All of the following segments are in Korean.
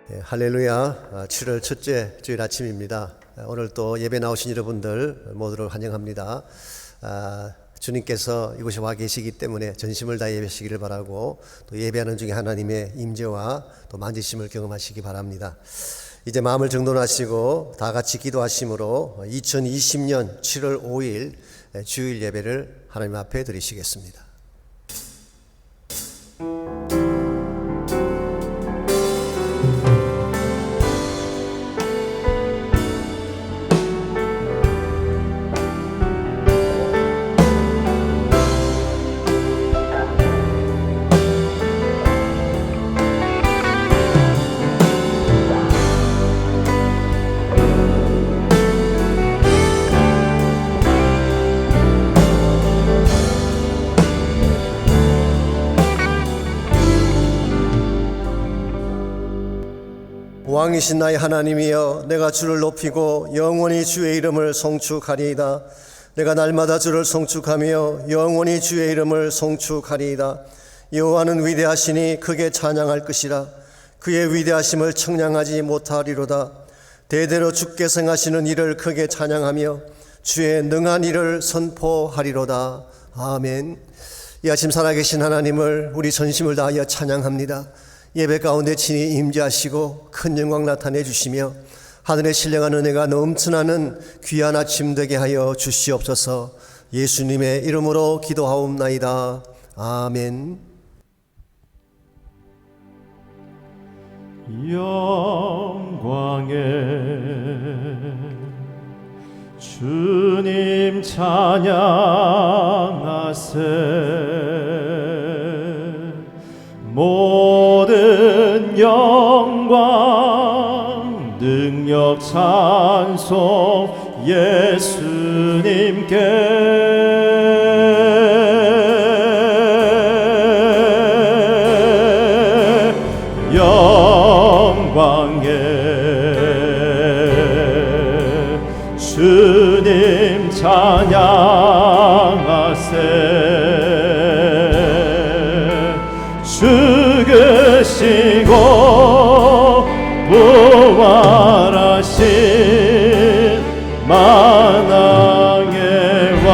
할렐루야. 7월 첫째 주일 아침입니다. 오늘 또 예배 나오신 여러분들 모두를 환영합니다. 주님께서 이곳에 와 계시기 때문에 전심을 다해 예배하시기를 바라고, 또 예배하는 중에 하나님의 임재와 또 만지심을 경험하시기 바랍니다. 이제 마음을 정돈하시고 다 같이 기도하심으로 2020년 7월 5일 주일 예배를 하나님 앞에 드리시겠습니다. 왕이신 나의 하나님이여, 내가 주를 높이고 영원히 주의 이름을 송축하리이다. 내가 날마다 주를 송축하며 영원히 주의 이름을 송축하리이다. 여호와는 위대하시니 크게 찬양할 것이라. 그의 위대하심을 청량하지 못하리로다. 대대로 주께서 행하시는 일을 크게 찬양하며 주의 능한 일을 선포하리로다. 아멘. 이 아침 살아계신 하나님을 우리 전심을 다하여 찬양합니다. 예배 가운데 친히 임재하시고 큰 영광 나타내 주시며 하늘의 신령한 은혜가 넘쳐나는 귀한 아침 되게 하여 주시옵소서. 예수님의 이름으로 기도하옵나이다. 아멘. 영광에 주님 찬양하세. 모든 영광 능력 찬송 예수님께. 영광에 주님 찬양하세. 죽으시고 부활하신 만왕의 왕.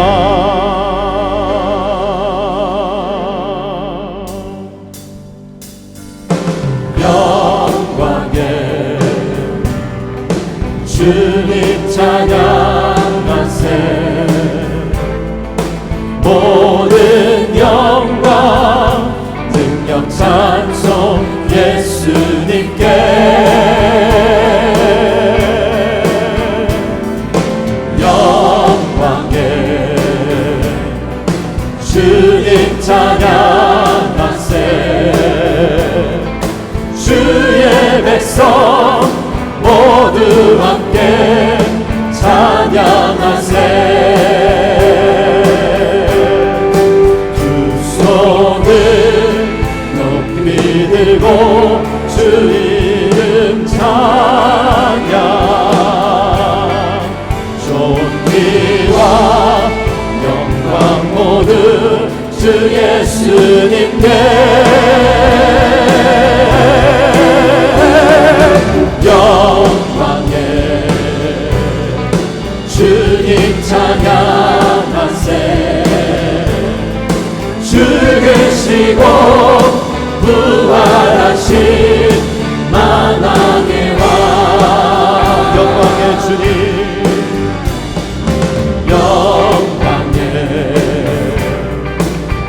영광에 주님 찬양하세. 모든 영광 능력 찬송 예수님께. 영광에 주님 찬양하세. 주의 백성 모두 함께 찬양하세. 두 손을 들고 주 이름 찬양. 존귀와 영광 모두 주 예수님께. 영광에 주님 찬양하세. 죽으시고 부활하신 만왕의 왕. 영광의 주님. 영광의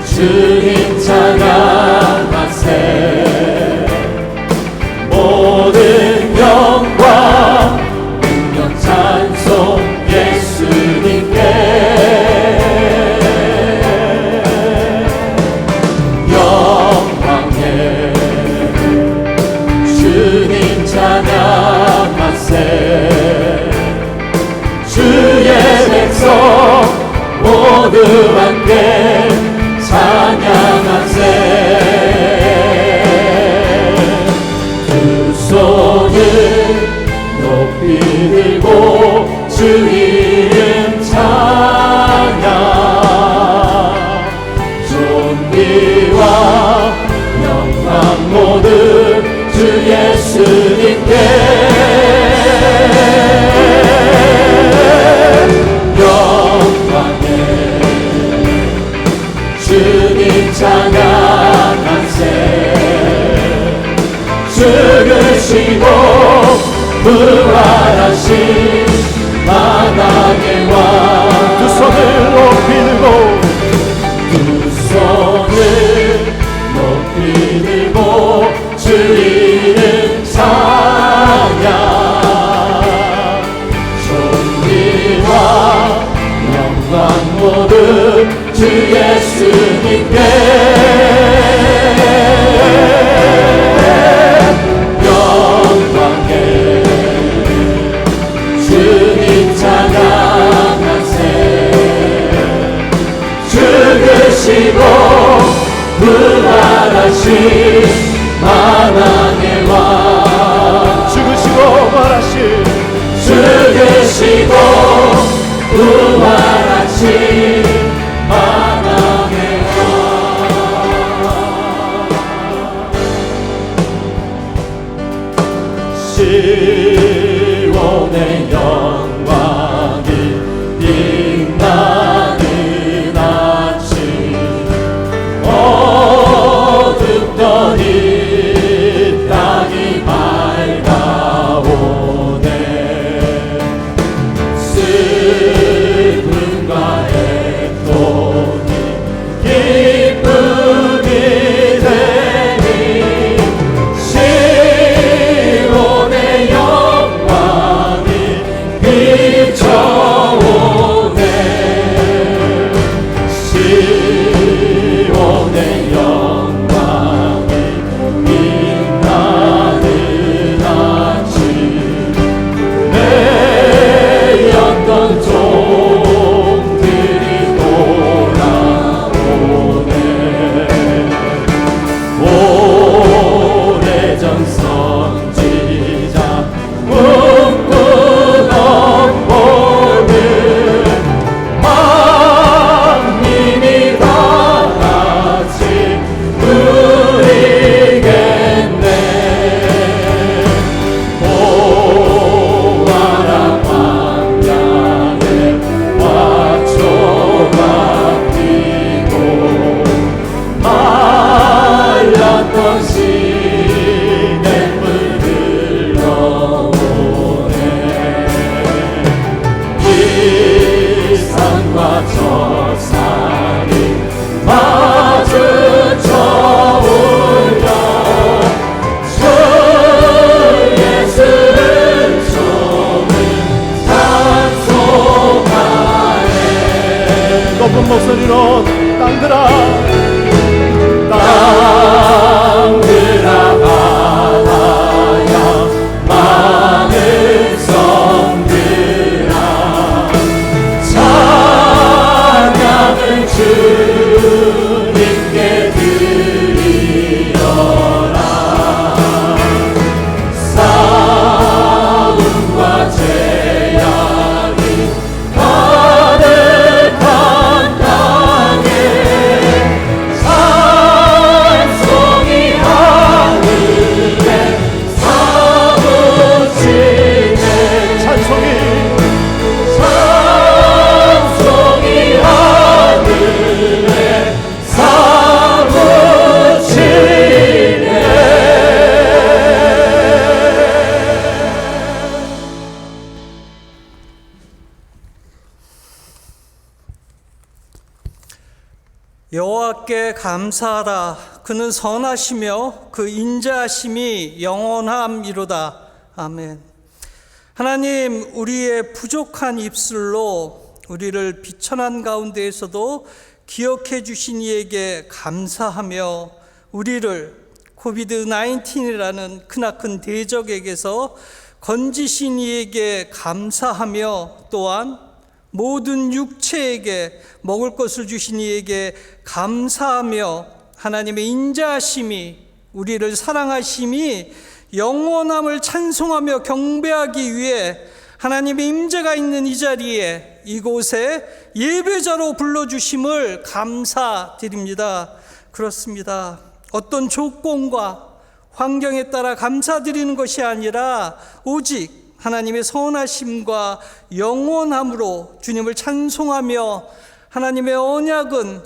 주님 찬양하세. 모든 영광 능력 찬송 예수님께. 주의 백성 모두 함께 찬양하세. 두 손을 높이 들고 주 이름 찬양. 존귀와 영광 모두 주 예수 예수님께 영광에 주님 찬양하세 죽으시고 부활하신 만왕의 왕 두 손을 높이 들고 두 손을 높이 들고 주 이름 찬양 존귀와 영광 모두 주 예수님께 영광에 주님 찬양하세 죽으시고 부활하신 만왕의 왕 죽으시고 부활하신 죽으시고 부활하신 만왕의 왕 시온의 영광이 빛나는 아침 어둡던 이 땅이 밝아오네 슬픔과 애통이 기쁨이 되니 시온의 영광이 비춰오네 시온의 영광이 빛나는 아침 매였던 종들이 돌아오네 오래전 선지자 꿈꾸던 모든 만민이 다 같이 누리겠네 보아라 광야에 화초가 피고 말랐던 시냇물 흘러오네 이 산과 저 산이 마주쳐 울려 주 예수를 조금 찬송하네 높은 목소리로 땅들아 땅들아 바다야 많은 성들아 찬양을 주님께 드리어라 싸움과 재앙이 가득한 땅에 찬송이 하늘에 사무치네 찬송이 하늘에 사무치네 여호와께 감사하라. 그는 선하시며 그 인자하심이 영원함이로다. 아멘. 하나님, 우리의 부족한 입술로 우리를 비천한 가운데에서도 기억해 주신 이에게 감사하며 우리를 코비드-19이라는 크나큰 대적에게서 건지신 이에게 감사하며 또한 모든 육체에게 먹을 것을 주신 이에게 감사하며 하나님의 인자하심이 우리를 사랑하심이 영원함을 찬송하며 경배하기 위해 하나님의 임재가 있는 이 자리에 이곳에 예배자로 불러주심을 감사드립니다. 그렇습니다. 어떤 조건과 환경에 따라 감사드리는 것이 아니라 오직 하나님의 선하심과 영원함으로 주님을 찬송하며 하나님의 언약은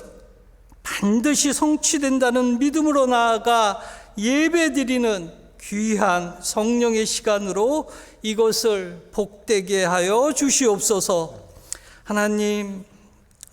반드시 성취된다는 믿음으로 나아가 예배드리는 귀한 성령의 시간으로 이것을 복되게 하여 주시옵소서. 하나님,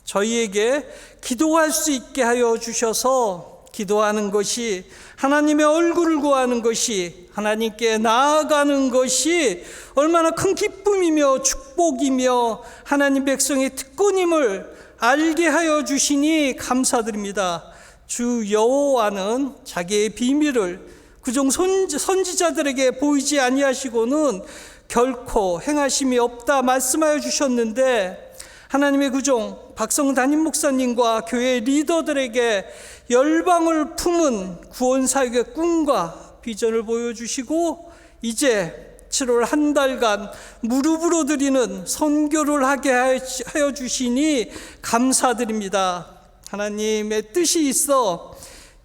저희에게 기도할 수 있게 하여 주셔서 기도하는 것이, 하나님의 얼굴을 구하는 것이, 하나님께 나아가는 것이 얼마나 큰 기쁨이며 축복이며 하나님 백성의 특권임을 알게 하여 주시니 감사드립니다. 주 여호와는 자기의 비밀을 그종 선지자들에게 보이지 아니하시고는 결코 행하심이 없다 말씀하여 주셨는데, 하나님의 그종 박성 담임 목사님과 교회 리더들에게 열방을 품은 구원사역의 꿈과 비전을 보여주시고, 이제 7월 한 달간 무릎으로 드리는 선교를 하게 하여 주시니 감사드립니다. 하나님의 뜻이 있어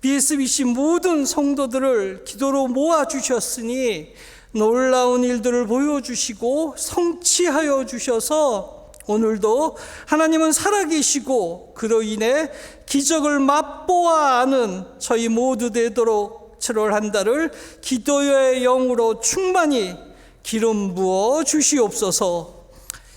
BSBC 모든 성도들을 기도로 모아주셨으니 놀라운 일들을 보여주시고 성취하여 주셔서 오늘도 하나님은 살아계시고 그로 인해 기적을 맛보아 아는 저희 모두 되도록 7월 한 달을 기도의 영으로 충만히 기름 부어 주시옵소서.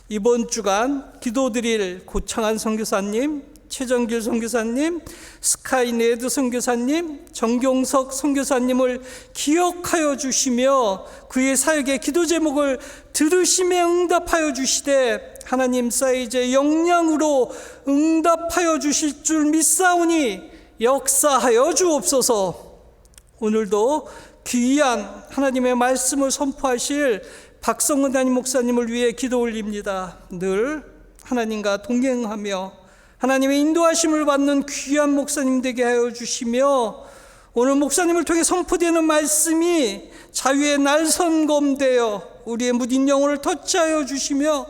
이번 주간 기도드릴 고창한 선교사님, 최정길 선교사님, 스카이네드 선교사님, 정경석 선교사님을 기억하여 주시며 그의 사역의 기도 제목을 들으심에 응답하여 주시되 하나님 사이즈의 역량으로 응답하여 주실 줄 믿사오니 역사하여 주옵소서. 오늘도 귀한 하나님의 말씀을 선포하실 박성은 담임 목사님을 위해 기도 올립니다. 늘 하나님과 동행하며 하나님의 인도하심을 받는 귀한 목사님 되게 하여 주시며, 오늘 목사님을 통해 선포되는 말씀이 자유의 날선검되어 우리의 무딘 영혼을 터치하여 주시며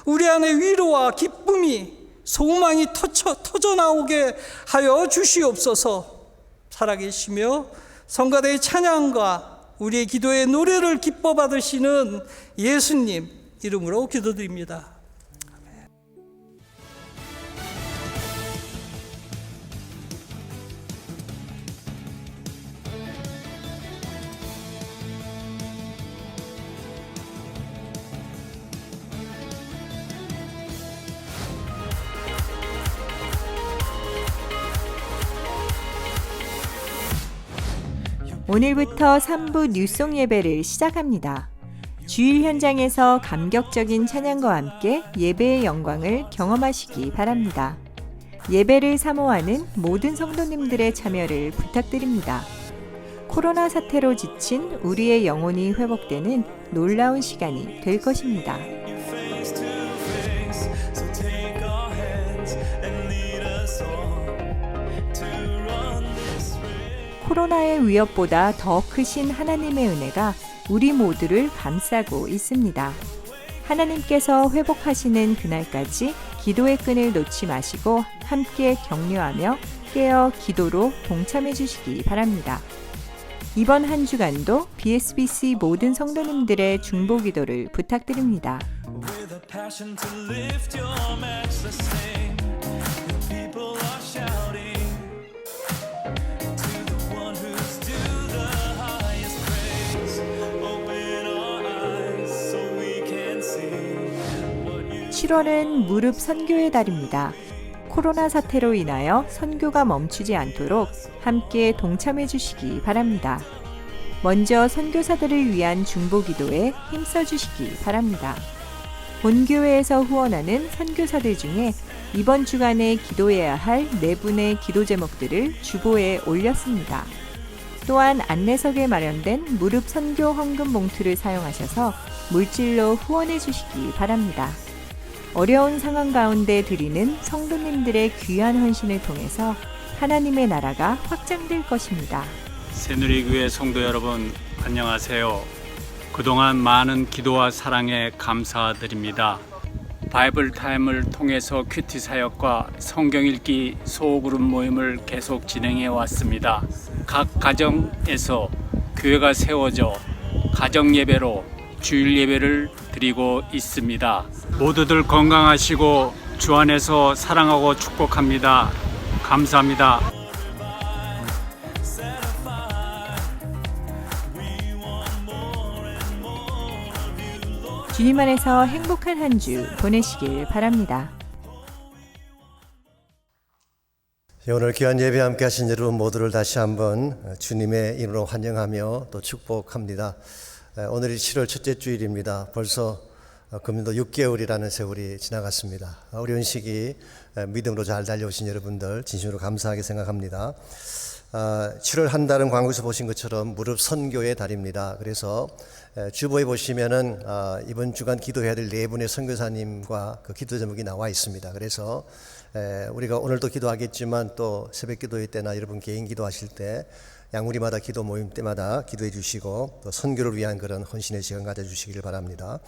우리 안에 위로와 기쁨이 소망이 터져 나오게 하여 주시옵소서. 살아계시며 성가대의 찬양과 우리의 기도의 노래를 기뻐 받으시는 예수님 이름으로 기도드립니다. 오늘부터 3부 뉴송 예배를 시작합니다. 주일 현장에서 감격적인 찬양과 함께 예배의 영광을 경험하시기 바랍니다. 예배를 사모하는 모든 성도님들의 참여를 부탁드립니다. 코로나 사태로 지친 우리의 영혼이 회복되는 놀라운 시간이 될 것입니다. 코로나의 위협보다 더 크신 하나님의 은혜가 우리 모두를 감싸고 있습니다. 하나님께서 회복하시는 그날까지 기도의 끈을 놓지 마시고 함께 격려하며 깨어 기도로 동참해 주시기 바랍니다. 이번 한 주간도 BSBC 모든 성도님들의 중보 기도를 부탁드립니다. (7월은) 무릎 선교의 달입니다. 코로나 사태로 인하여 선교가 멈추지 않도록 함께 동참해 주시기 바랍니다. 먼저 선교사들을 위한 중보 기도에 힘써 주시기 바랍니다. 본교회에서 후원하는 선교사들 중에 이번 주간에 기도해야 할 4분의 기도 제목들을 주보에 올렸습니다. 또한 안내석에 마련된 무릎 선교 헌금 봉투를 사용하셔서 물질로 후원해 주시기 바랍니다. 어려운 상황 가운데 드리는 성도님들의 귀한 헌신을 통해서 하나님의 나라가 확장될 것입니다. 새누리교회 성도 여러분, 안녕하세요. 그동안 많은 기도와 사랑에 감사드립니다. 바이블 타임을 통해서 큐티 사역과 성경 읽기 소그룹 모임을 계속 진행해 왔습니다. 각 가정에서 교회가 세워져 가정 예배로 주일 예배를 드리고 있습니다. 모두들 건강하시고 주 안에서 사랑하고 축복합니다. 감사합니다. 주님 안에서 행복한 한 주 보내시길 바랍니다. 오늘 귀한 예배 함께 하신 여러분 모두를 다시 한번 주님의 이름으로 환영하며 또 축복합니다. 오늘이 7월 첫째 주일입니다. 벌써 금년도 6개월이라는 세월이 지나갔습니다. 어려운 시기 믿음으로 잘 달려오신 여러분들 진심으로 감사하게 생각합니다. 7월 한 달은 광고에서 보신 것처럼 무릎 선교의 달입니다. 그래서 주보에 보시면은 이번 주간 기도해야 될 네 분의 선교사님과 그 기도 제목이 나와 있습니다. 그래서 우리가 오늘도 기도하겠지만 또 새벽 기도회 때나 여러분 개인 기도하실 때 양우리마다 기도 모임 때마다 기도해 주시고 또 선교를 위한 그런 헌신의 시간 가져주시길 바랍니다.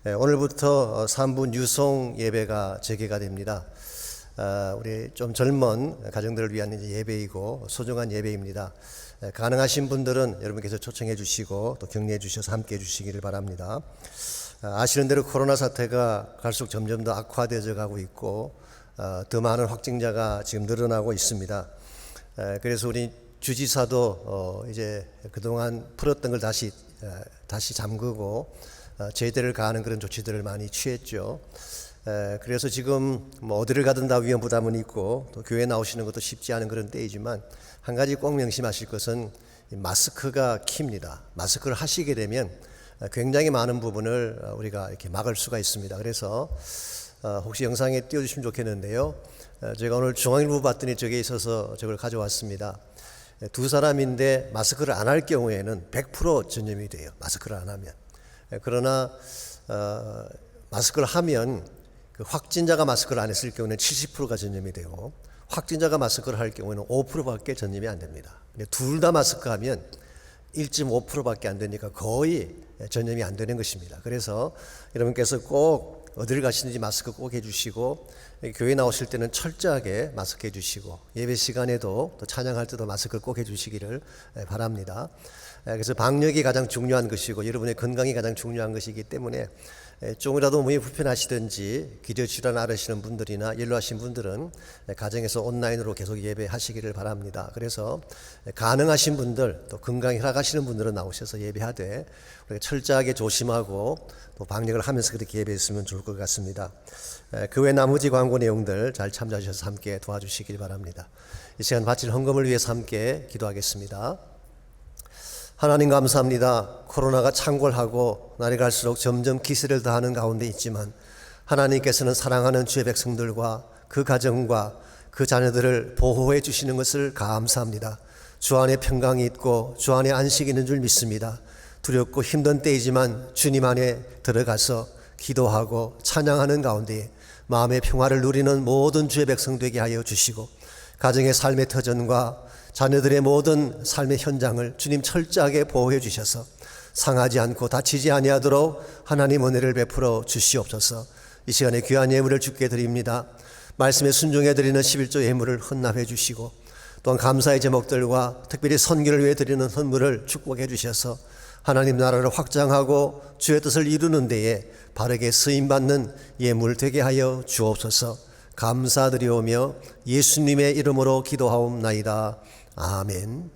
오늘부터 3분 유송 예배가 재개가 됩니다. 우리 좀 젊은 가정들을 위한 예배이고 소중한 예배입니다. 가능하신 분들은 여러분께서 초청해 주시고 또 격려해 주셔서 함께 해 주시기를 바랍니다. 아시는 대로 코로나 사태가 갈수록 점점 더 악화되어 가고 있고 더 많은 확진자가 지금 늘어나고 있습니다. 그래서 우리 주지사도 이제 그동안 풀었던 걸 다시 잠그고 제대를 가하는 그런 조치들을 많이 취했죠. 그래서 지금 뭐 어디를 가든 다 위험 부담은 있고 또 교회 나오시는 것도 쉽지 않은 그런 때이지만 한 가지 꼭 명심하실 것은 마스크가 키입니다. 마스크를 하시게 되면 굉장히 많은 부분을 우리가 이렇게 막을 수가 있습니다. 그래서 혹시 영상에 띄워주시면 좋겠는데요. 제가 오늘 중앙일보 봤더니 저게 있어서 저걸 가져왔습니다. 두 사람인데 마스크를 안 할 경우에는 100% 전염이 돼요. 마스크를 안 하면. 그러나 마스크를 하면 그 확진자가 마스크를 안 했을 경우는 70%가 전염이 되고 확진자가 마스크를 할 경우에는 5%밖에 전염이 안 됩니다. 둘 다 마스크하면 1.5%밖에 안 되니까 거의 전염이 안 되는 것입니다. 그래서 여러분께서 꼭 어디를 가시는지 마스크 꼭 해주시고 교회 나오실 때는 철저하게 마스크 해주시고 예배 시간에도 또 찬양할 때도 마스크를 꼭 해주시기를 바랍니다. 그래서 방역이 가장 중요한 것이고 여러분의 건강이 가장 중요한 것이기 때문에 조금이라도 몸이 불편하시든지 기저질환 앓으시는 분들이나 연로하신 분들은 가정에서 온라인으로 계속 예배하시기를 바랍니다. 그래서 가능하신 분들 또 건강이 허락하시는 분들은 나오셔서 예배하되 우리가 철저하게 조심하고 또 방역을 하면서 그렇게 예배했으면 좋을 것 같습니다. 그 외 나머지 광고 내용들 잘 참조하셔서 함께 도와주시길 바랍니다. 이 시간 바칠 헌금을 위해서 함께 기도하겠습니다. 하나님 감사합니다. 코로나가 창궐하고 날이 갈수록 점점 기세를 더하는 가운데 있지만 하나님께서는 사랑하는 주의 백성들과 그 가정과 그 자녀들을 보호해 주시는 것을 감사합니다. 주 안에 평강이 있고 주 안에 안식이 있는 줄 믿습니다. 두렵고 힘든 때이지만 주님 안에 들어가서 기도하고 찬양하는 가운데 마음의 평화를 누리는 모든 주의 백성 되게 하여 주시고 가정의 삶의 터전과 자녀들의 모든 삶의 현장을 주님 철저하게 보호해 주셔서 상하지 않고 다치지 아니하도록 하나님 은혜를 베풀어 주시옵소서. 이 시간에 귀한 예물을 주께 드립니다. 말씀에 순종해 드리는 11조 예물을 헌납해 주시고 또한 감사의 제목들과 특별히 선교를 위해 드리는 선물을 축복해 주셔서 하나님 나라를 확장하고 주의 뜻을 이루는 데에 바르게 쓰임받는 예물 되게 하여 주옵소서. 감사드리오며 예수님의 이름으로 기도하옵나이다. 아멘.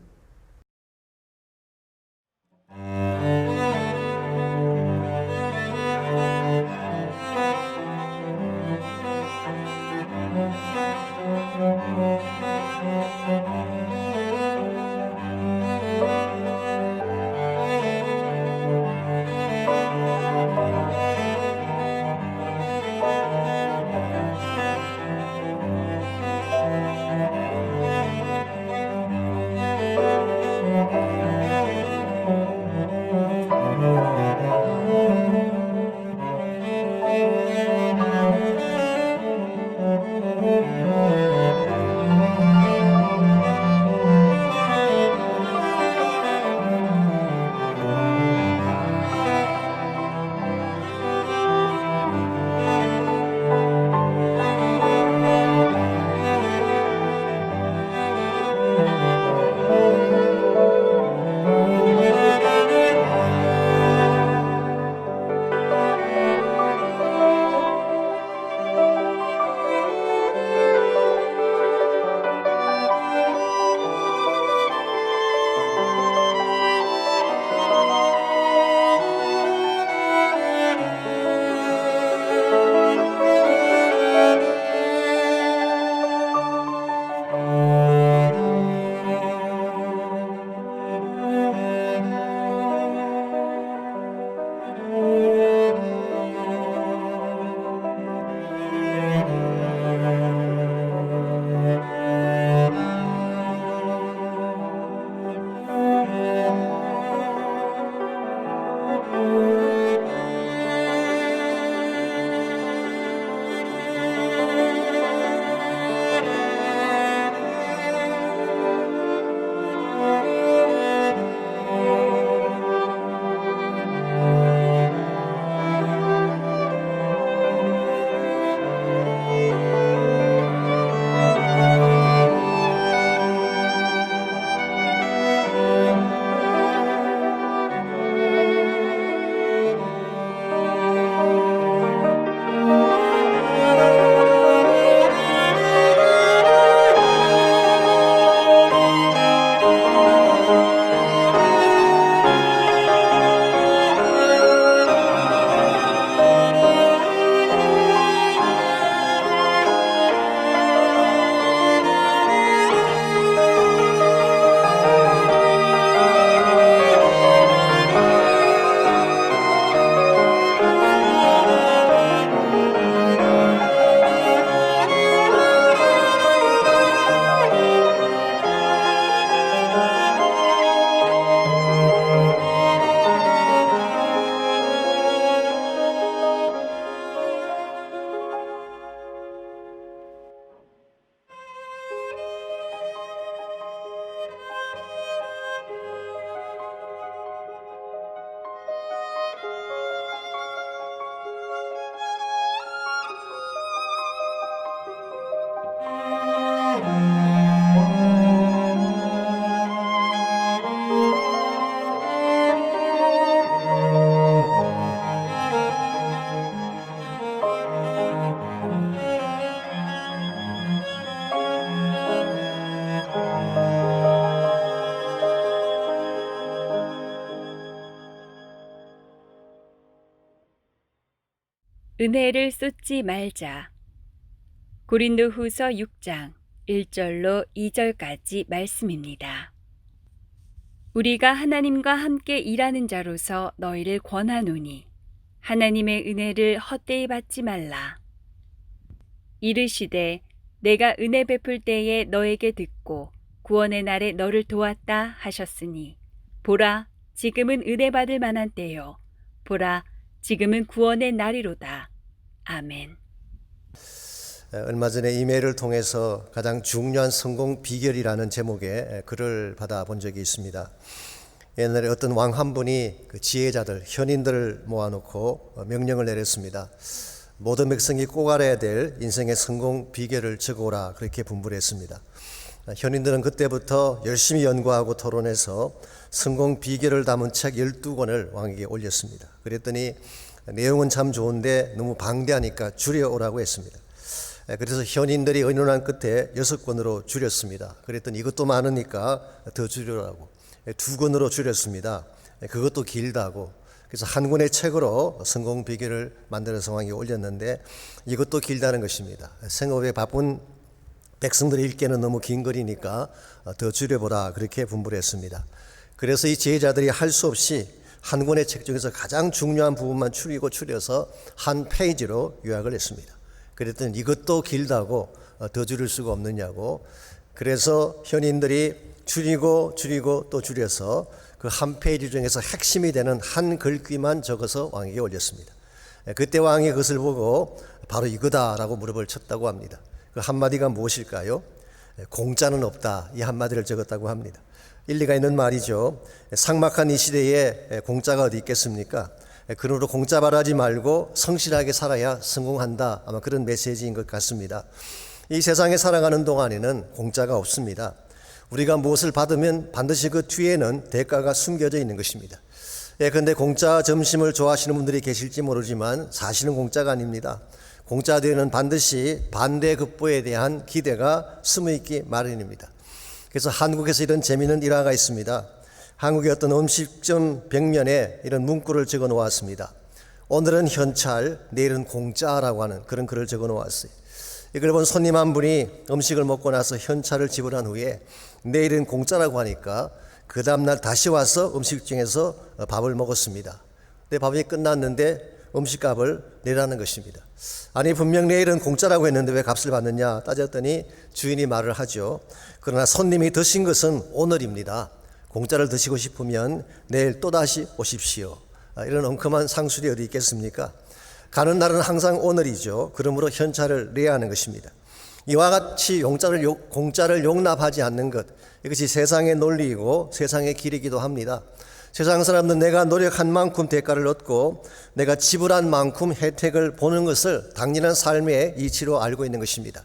은혜를 쏟지 말자. 고린도후서 6장 1절로 2절까지 말씀입니다. 우리가 하나님과 함께 일하는 자로서 너희를 권하노니 하나님의 은혜를 헛되이 받지 말라. 이르시되 내가 은혜 베풀 때에 너에게 듣고 구원의 날에 너를 도왔다 하셨으니 보라 지금은 은혜 받을 만한 때요 보라 지금은 구원의 날이로다. 아멘. 얼마 전에 이메일을 통해서 가장 중요한 성공 비결이라는 제목의 글을 받아본 적이 있습니다. 옛날에 어떤 왕 한 분이 그 지혜자들, 현인들을 모아놓고 명령을 내렸습니다. 모든 백성이 꼭 알아야 될 인생의 성공 비결을 적어오라 그렇게 분부를 했습니다. 현인들은 그때부터 열심히 연구하고 토론해서 성공 비결을 담은 책 12권을 왕에게 올렸습니다. 그랬더니 내용은 참 좋은데 너무 방대하니까 줄여오라고 했습니다. 그래서 현인들이 의논한 끝에 6권으로 줄였습니다. 그랬더니 이것도 많으니까 더 줄여라고 2권으로 줄였습니다. 그것도 길다고. 그래서 한 권의 책으로 성공 비결을 만들어서 왕이 올렸는데 이것도 길다는 것입니다. 생업에 바쁜 백성들이 읽기에는 너무 긴 글이니까 더 줄여보라 그렇게 분부를 했습니다. 그래서 이 지혜자들이 할 수 없이 한 권의 책 중에서 가장 중요한 부분만 줄여서 한 페이지로 요약을 했습니다. 그랬더니 이것도 길다고 더 줄일 수가 없느냐고. 그래서 현인들이 줄이고 또 줄여서 그 한 페이지 중에서 핵심이 되는 한 글귀만 적어서 왕에게 올렸습니다. 그때 왕이 그것을 보고 바로 이거다라고 무릎을 쳤다고 합니다. 그 한마디가 무엇일까요? 공짜는 없다, 이 한마디를 적었다고 합니다. 일리가 있는 말이죠. 삭막한 이 시대에 공짜가 어디 있겠습니까? 그러므로 공짜 바라지 말고 성실하게 살아야 성공한다, 아마 그런 메시지인 것 같습니다. 이 세상에 살아가는 동안에는 공짜가 없습니다. 우리가 무엇을 받으면 반드시 그 뒤에는 대가가 숨겨져 있는 것입니다. 그런데 공짜 점심을 좋아하시는 분들이 계실지 모르지만 사실은 공짜가 아닙니다. 공짜 뒤에는 반드시 반대급부에 대한 기대가 숨어있기 마련입니다. 그래서 한국에서 이런 재미있는 일화가 있습니다. 한국의 어떤 음식점 벽면에 이런 문구를 적어 놓았습니다. 오늘은 현찰, 내일은 공짜라고 하는 그런 글을 적어 놓았어요. 이걸 본 손님 한 분이 음식을 먹고 나서 현찰을 지불한 후에 내일은 공짜라고 하니까 그 다음날 다시 와서 음식점에서 밥을 먹었습니다. 근데 밥이 끝났는데 음식값을 내라는 것입니다. 아니 분명 내일은 공짜라고 했는데 왜 값을 받느냐 따졌더니 주인이 말을 하죠. 그러나 손님이 드신 것은 오늘입니다. 공짜를 드시고 싶으면 내일 또다시 오십시오. 이런 엉큼한 상술이 어디 있겠습니까? 가는 날은 항상 오늘이죠. 그러므로 현찰을 내야 하는 것입니다. 이와 같이 공짜를 용납하지 않는 것, 이것이 세상의 논리이고 세상의 길이기도 합니다. 세상 사람들은 내가 노력한 만큼 대가를 얻고 내가 지불한 만큼 혜택을 보는 것을 당연한 삶의 이치로 알고 있는 것입니다.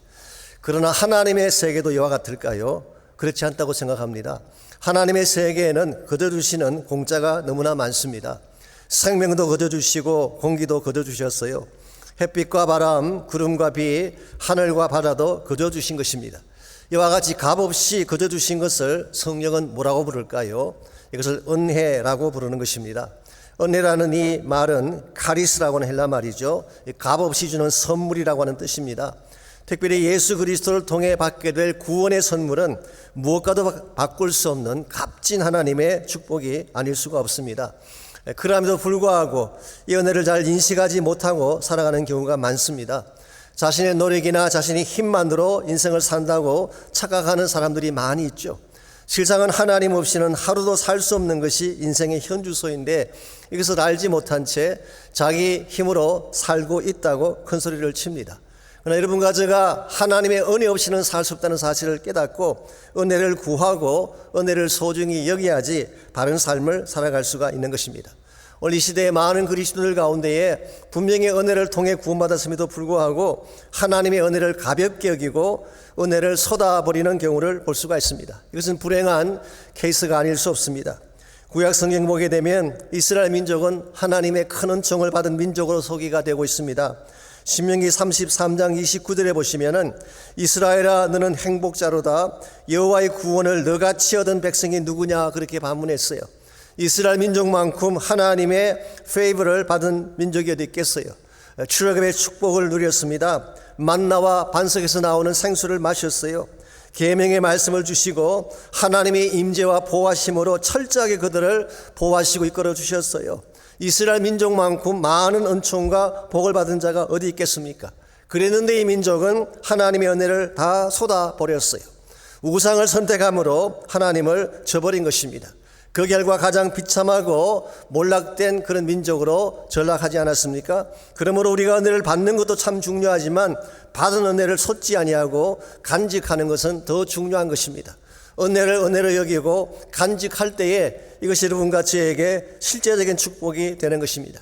그러나 하나님의 세계도 이와 같을까요? 그렇지 않다고 생각합니다. 하나님의 세계에는 거저주시는 공짜가 너무나 많습니다. 생명도 거저주시고 공기도 거저주셨어요. 햇빛과 바람, 구름과 비, 하늘과 바다도 거저주신 것입니다. 이와 같이 값없이 거저주신 것을 성경은 뭐라고 부를까요? 이것을 은혜라고 부르는 것입니다. 은혜라는 이 말은 카리스라고 하는 헬라 말이죠. 값없이 주는 선물이라고 하는 뜻입니다. 특별히 예수 그리스도를 통해 받게 될 구원의 선물은 무엇과도 바꿀 수 없는 값진 하나님의 축복이 아닐 수가 없습니다. 그럼에도 불구하고 이 은혜를 잘 인식하지 못하고 살아가는 경우가 많습니다. 자신의 노력이나 자신의 힘만으로 인생을 산다고 착각하는 사람들이 많이 있죠. 실상은 하나님 없이는 하루도 살 수 없는 것이 인생의 현주소인데 이것을 알지 못한 채 자기 힘으로 살고 있다고 큰 소리를 칩니다. 그러나 여러분과 제가 하나님의 은혜 없이는 살 수 없다는 사실을 깨닫고 은혜를 구하고 은혜를 소중히 여겨야지 바른 삶을 살아갈 수가 있는 것입니다. 오늘 이 시대의 많은 그리스도들 가운데에 분명히 은혜를 통해 구원받았음에도 불구하고 하나님의 은혜를 가볍게 여기고 은혜를 쏟아버리는 경우를 볼 수가 있습니다. 이것은 불행한 케이스가 아닐 수 없습니다. 구약 성경 보게 되면 이스라엘 민족은 하나님의 큰 은총을 받은 민족으로 소개가 되고 있습니다. 신명기 33장 29절에 보시면은 이스라엘아 너는 행복자로다 여호와의 구원을 너같이 얻은 백성이 누구냐 그렇게 반문했어요. 이스라엘 민족만큼 하나님의 페이버를 받은 민족이 어디 있겠어요. 출애굽의 축복을 누렸습니다. 만나와 반석에서 나오는 생수를 마셨어요. 계명의 말씀을 주시고 하나님의 임재와 보호하심으로 철저하게 그들을 보호하시고 이끌어 주셨어요. 이스라엘 민족만큼 많은 은총과 복을 받은 자가 어디 있겠습니까? 그랬는데 이 민족은 하나님의 은혜를 다 쏟아버렸어요. 우상을 선택함으로 하나님을 저버린 것입니다. 그 결과 가장 비참하고 몰락된 그런 민족으로 전락하지 않았습니까? 그러므로 우리가 은혜를 받는 것도 참 중요하지만 받은 은혜를 쏟지 아니하고 간직하는 것은 더 중요한 것입니다. 은혜를 은혜로 여기고 간직할 때에 이것이 여러분과 저에게 실제적인 축복이 되는 것입니다.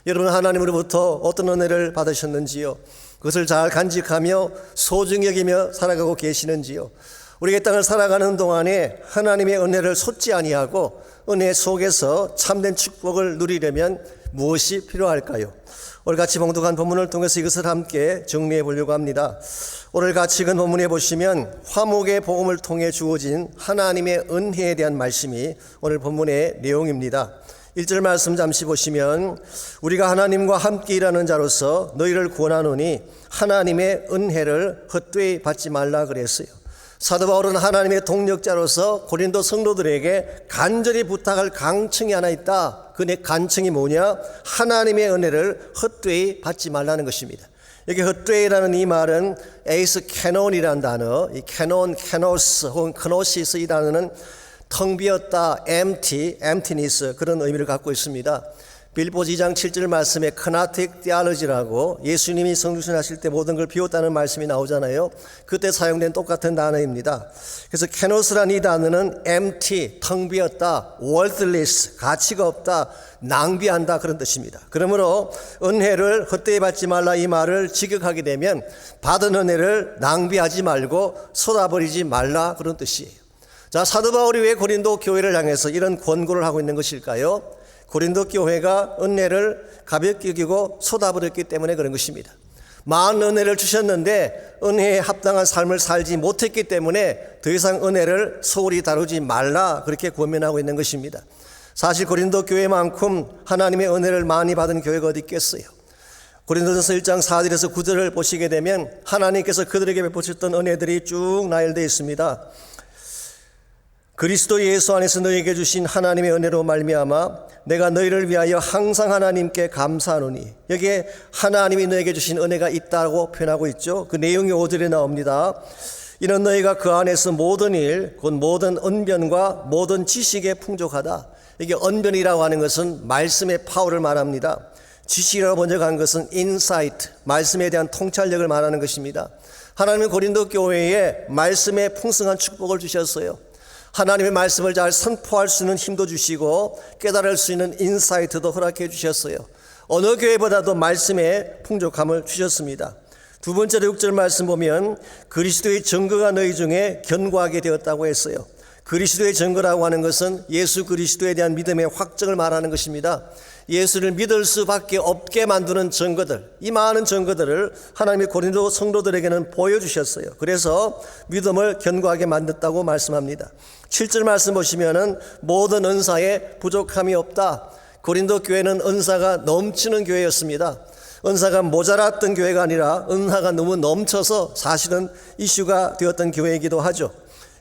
여러분 하나님으로부터 어떤 은혜를 받으셨는지요? 그것을 잘 간직하며 소중히 여기며 살아가고 계시는지요? 우리가 이 땅을 살아가는 동안에 하나님의 은혜를 쏟지 아니하고 은혜 속에서 참된 축복을 누리려면 무엇이 필요할까요? 오늘 같이 봉독한 본문을 통해서 이것을 함께 정리해 보려고 합니다. 오늘 같이 읽은 본문에 보시면 화목의 복음을 통해 주어진 하나님의 은혜에 대한 말씀이 오늘 본문의 내용입니다. 1절 말씀 잠시 보시면 우리가 하나님과 함께 일하는 자로서 너희를 구원하노니 하나님의 은혜를 헛되이 받지 말라 그랬어요. 사도 바울은 하나님의 동력자로서 고린도 성도들에게 간절히 부탁할 강청이 하나 있다. 그 간청이 뭐냐? 하나님의 은혜를 헛되이 받지 말라는 것입니다. 여기 헛되이라는 이 말은 에이스 캐논이라는 단어, 이 캐논, 캐노스 혹은 크노시스 이 단어는 텅 비었다, emptiness 그런 의미를 갖고 있습니다. 빌보스 2장 7절 말씀에 크나틱 디알러지라고 예수님이 성육신하실 때 모든 걸 비웠다는 말씀이 나오잖아요. 그때 사용된 똑같은 단어입니다. 그래서 캐노스라는 이 단어는 empty, 텅 비었다, worthless, 가치가 없다, 낭비한다 그런 뜻입니다. 그러므로 은혜를 헛되이 받지 말라 이 말을 직역하게 되면 받은 은혜를 낭비하지 말고 쏟아버리지 말라 그런 뜻이에요. 자, 사도 바울이 왜 고린도 교회를 향해서 이런 권고를 하고 있는 것일까요? 고린도 교회가 은혜를 가볍게 여기고 쏟아버렸기 때문에 그런 것입니다. 많은 은혜를 주셨는데 은혜에 합당한 삶을 살지 못했기 때문에 더 이상 은혜를 소홀히 다루지 말라 그렇게 권면하고 있는 것입니다. 사실 고린도 교회만큼 하나님의 은혜를 많이 받은 교회가 어디 있겠어요? 고린도전서 1장 4절에서 9절을 보시게 되면 하나님께서 그들에게 베푸셨던 은혜들이 쭉 나열되어 있습니다. 그리스도 예수 안에서 너희에게 주신 하나님의 은혜로 말미암아 내가 너희를 위하여 항상 하나님께 감사하노니 여기에 하나님이 너에게 주신 은혜가 있다고 표현하고 있죠. 그 내용이 5절에 나옵니다. 이는 너희가 그 안에서 모든 일 곧 모든 언변과 모든 지식에 풍족하다. 이게 언변이라고 하는 것은 말씀의 파워를 말합니다. 지식이라고 먼저 간 것은 인사이트, 말씀에 대한 통찰력을 말하는 것입니다. 하나님은 고린도 교회에 말씀의 풍성한 축복을 주셨어요. 하나님의 말씀을 잘 선포할 수 있는 힘도 주시고 깨달을 수 있는 인사이트도 허락해 주셨어요. 어느 교회보다도 말씀에 풍족함을 주셨습니다. 두 번째로 6절 말씀 보면 그리스도의 증거가 너희 중에 견고하게 되었다고 했어요. 그리스도의 증거라고 하는 것은 예수 그리스도에 대한 믿음의 확증을 말하는 것입니다. 예수를 믿을 수밖에 없게 만드는 증거들, 이 많은 증거들을 하나님이 고린도 성도들에게는 보여주셨어요. 그래서 믿음을 견고하게 만들었다고 말씀합니다. 7절 말씀 보시면은 모든 은사에 부족함이 없다. 고린도 교회는 은사가 넘치는 교회였습니다. 은사가 모자랐던 교회가 아니라 은사가 너무 넘쳐서 사실은 이슈가 되었던 교회이기도 하죠.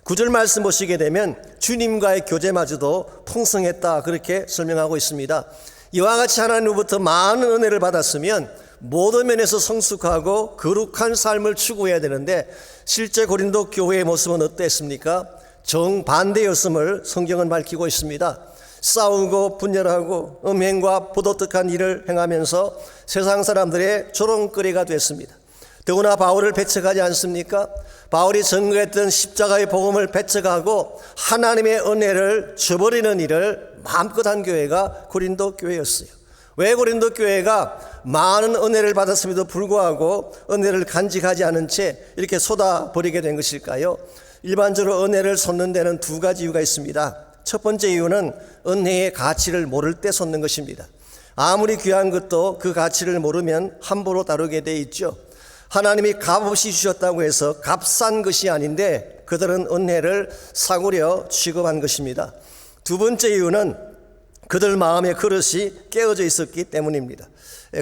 9절 말씀 보시게 되면 주님과의 교제마저도 풍성했다 그렇게 설명하고 있습니다. 이와 같이 하나님으로부터 많은 은혜를 받았으면 모든 면에서 성숙하고 거룩한 삶을 추구해야 되는데 실제 고린도 교회의 모습은 어땠습니까? 정반대였음을 성경은 밝히고 있습니다. 싸우고 분열하고 음행과 부도덕한 일을 행하면서 세상 사람들의 조롱거리가 됐습니다. 더구나 바울을 배척하지 않습니까? 바울이 전거했던 십자가의 복음을 배척하고 하나님의 은혜를 저버리는 일을 마음껏 한 교회가 고린도 교회였어요. 왜 고린도 교회가 많은 은혜를 받았음에도 불구하고 은혜를 간직하지 않은 채 이렇게 쏟아버리게 된 것일까요? 일반적으로 은혜를 쏟는 데는 두 가지 이유가 있습니다. 첫 번째 이유는 은혜의 가치를 모를 때 쏟는 것입니다. 아무리 귀한 것도 그 가치를 모르면 함부로 다루게 돼 있죠. 하나님이 값없이 주셨다고 해서 값싼 것이 아닌데 그들은 은혜를 사고려 취급한 것입니다. 두 번째 이유는 그들 마음의 그릇이 깨어져 있었기 때문입니다.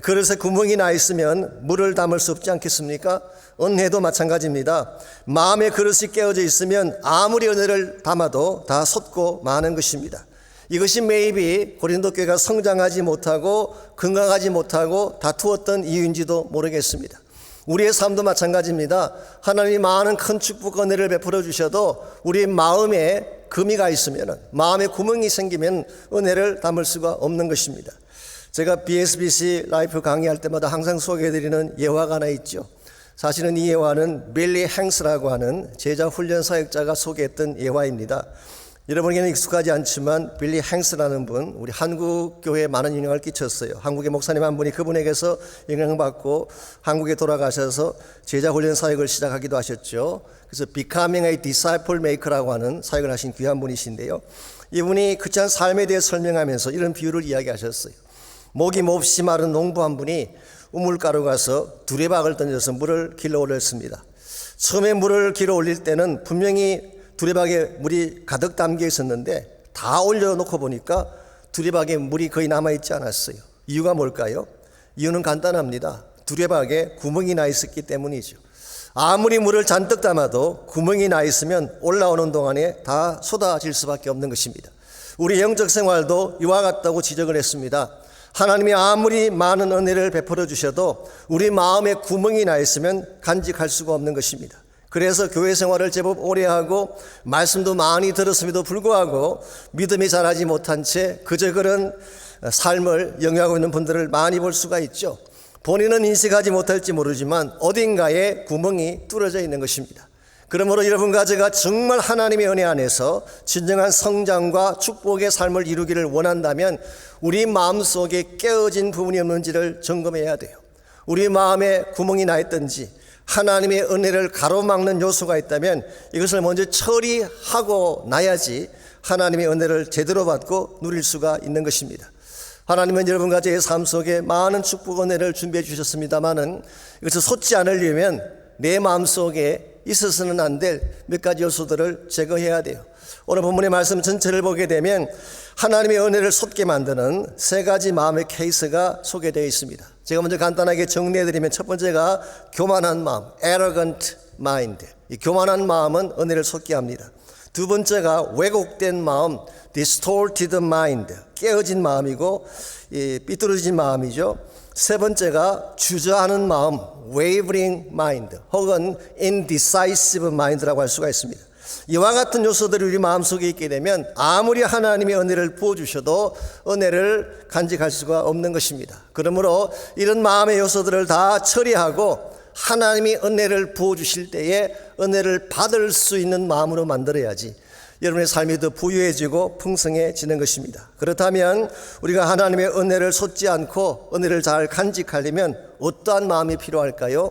그릇에 구멍이 나 있으면 물을 담을 수 없지 않겠습니까? 은혜도 마찬가지입니다. 마음의 그릇이 깨어져 있으면 아무리 은혜를 담아도 다 솟고 마는 것입니다. 이것이 maybe 고린도 교회가 성장하지 못하고 건강하지 못하고 다투었던 이유인지도 모르겠습니다. 우리의 삶도 마찬가지입니다. 하나님이 많은 큰 축복 은혜를 베풀어 주셔도 우리 마음에 금이 가 있으면, 마음에 구멍이 생기면 은혜를 담을 수가 없는 것입니다. 제가 BSBC 라이프 강의할 때마다 항상 소개해드리는 예화가 하나 있죠. 사실은 이 예화는 빌리 행스라고 하는 제자 훈련 사역자가 소개했던 예화입니다. 여러분에게는 익숙하지 않지만 빌리 행스라는 분, 우리 한국 교회에 많은 영향을 끼쳤어요. 한국의 목사님 한 분이 그분에게서 영향받고 한국에 돌아가셔서 제자 훈련 사역을 시작하기도 하셨죠. 그래서 Becoming a Disciple Maker라고 하는 사역을 하신 귀한 분이신데요. 이분이 그치한 삶에 대해 설명하면서 이런 비유를 이야기하셨어요. 목이 몹시 마른 농부 한 분이 우물가로 가서 두레박을 던져서 물을 길러 올렸습니다. 처음에 물을 길어 올릴 때는 분명히 두레박에 물이 가득 담겨 있었는데 다 올려놓고 보니까 두레박에 물이 거의 남아있지 않았어요. 이유가 뭘까요? 이유는 간단합니다. 두레박에 구멍이 나 있었기 때문이죠. 아무리 물을 잔뜩 담아도 구멍이 나 있으면 올라오는 동안에 다 쏟아질 수밖에 없는 것입니다. 우리 영적 생활도 이와 같다고 지적을 했습니다. 하나님이 아무리 많은 은혜를 베풀어 주셔도 우리 마음에 구멍이 나 있으면 간직할 수가 없는 것입니다. 그래서 교회 생활을 제법 오래 하고 말씀도 많이 들었음에도 불구하고 믿음이 자라지 못한 채 그저 그런 삶을 영위하고 있는 분들을 많이 볼 수가 있죠. 본인은 인식하지 못할지 모르지만 어딘가에 구멍이 뚫어져 있는 것입니다. 그러므로 여러분과 제가 정말 하나님의 은혜 안에서 진정한 성장과 축복의 삶을 이루기를 원한다면 우리 마음속에 깨어진 부분이 없는지를 점검해야 돼요. 우리 마음에 구멍이 나 있든지 하나님의 은혜를 가로막는 요소가 있다면 이것을 먼저 처리하고 나야지 하나님의 은혜를 제대로 받고 누릴 수가 있는 것입니다. 하나님은 여러분과 제 삶 속에 많은 축복 은혜를 준비해 주셨습니다마는 이것을 솟지 않으려면 내 마음속에 있어서는 안 될 몇 가지 요소들을 제거해야 돼요. 오늘 본문의 말씀 전체를 보게 되면 하나님의 은혜를 솟게 만드는 세 가지 마음의 케이스가 소개되어 있습니다. 제가 먼저 간단하게 정리해드리면 첫 번째가 교만한 마음, arrogant mind. 이 교만한 마음은 은혜를 솟게 합니다. 두 번째가 왜곡된 마음, distorted mind, 깨어진 마음이고 삐뚤어진 마음이죠. 세 번째가 주저하는 마음, wavering mind, 혹은 indecisive mind라고 할 수가 있습니다. 이와 같은 요소들이 우리 마음속에 있게 되면 아무리 하나님의 은혜를 부어주셔도 은혜를 간직할 수가 없는 것입니다. 그러므로 이런 마음의 요소들을 다 처리하고 하나님이 은혜를 부어주실 때에 은혜를 받을 수 있는 마음으로 만들어야지 여러분의 삶이 더 부유해지고 풍성해지는 것입니다. 그렇다면 우리가 하나님의 은혜를 솟지 않고 은혜를 잘 간직하려면 어떠한 마음이 필요할까요?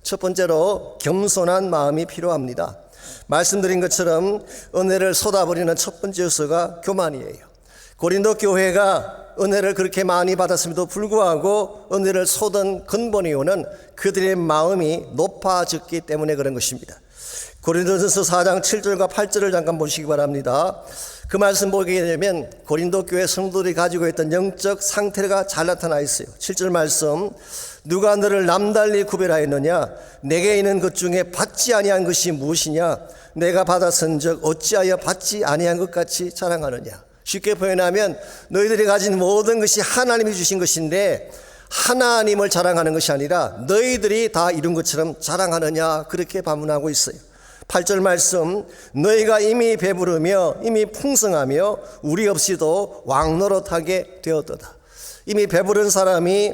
첫 번째로 겸손한 마음이 필요합니다. 말씀드린 것처럼 은혜를 쏟아버리는 첫 번째 요소가 교만이에요. 고린도 교회가 은혜를 그렇게 많이 받았음에도 불구하고 은혜를 쏟은 근본 이유는 그들의 마음이 높아졌기 때문에 그런 것입니다. 고린도전서 4장 7절과 8절을 잠깐 보시기 바랍니다. 그 말씀 보게 되면 고린도 교회 성도들이 가지고 있던 영적 상태가 잘 나타나 있어요. 7절 말씀, 누가 너를 남달리 구별하였느냐? 내게 있는 것 중에 받지 아니한 것이 무엇이냐? 내가 받았은즉 어찌하여 받지 아니한 것 같이 자랑하느냐? 쉽게 표현하면 너희들이 가진 모든 것이 하나님이 주신 것인데 하나님을 자랑하는 것이 아니라 너희들이 다 이룬 것처럼 자랑하느냐? 그렇게 반문하고 있어요. 8절 말씀, 너희가 이미 배부르며 이미 풍성하며 우리 없이도 왕노릇하게 되었도다. 이미 배부른 사람이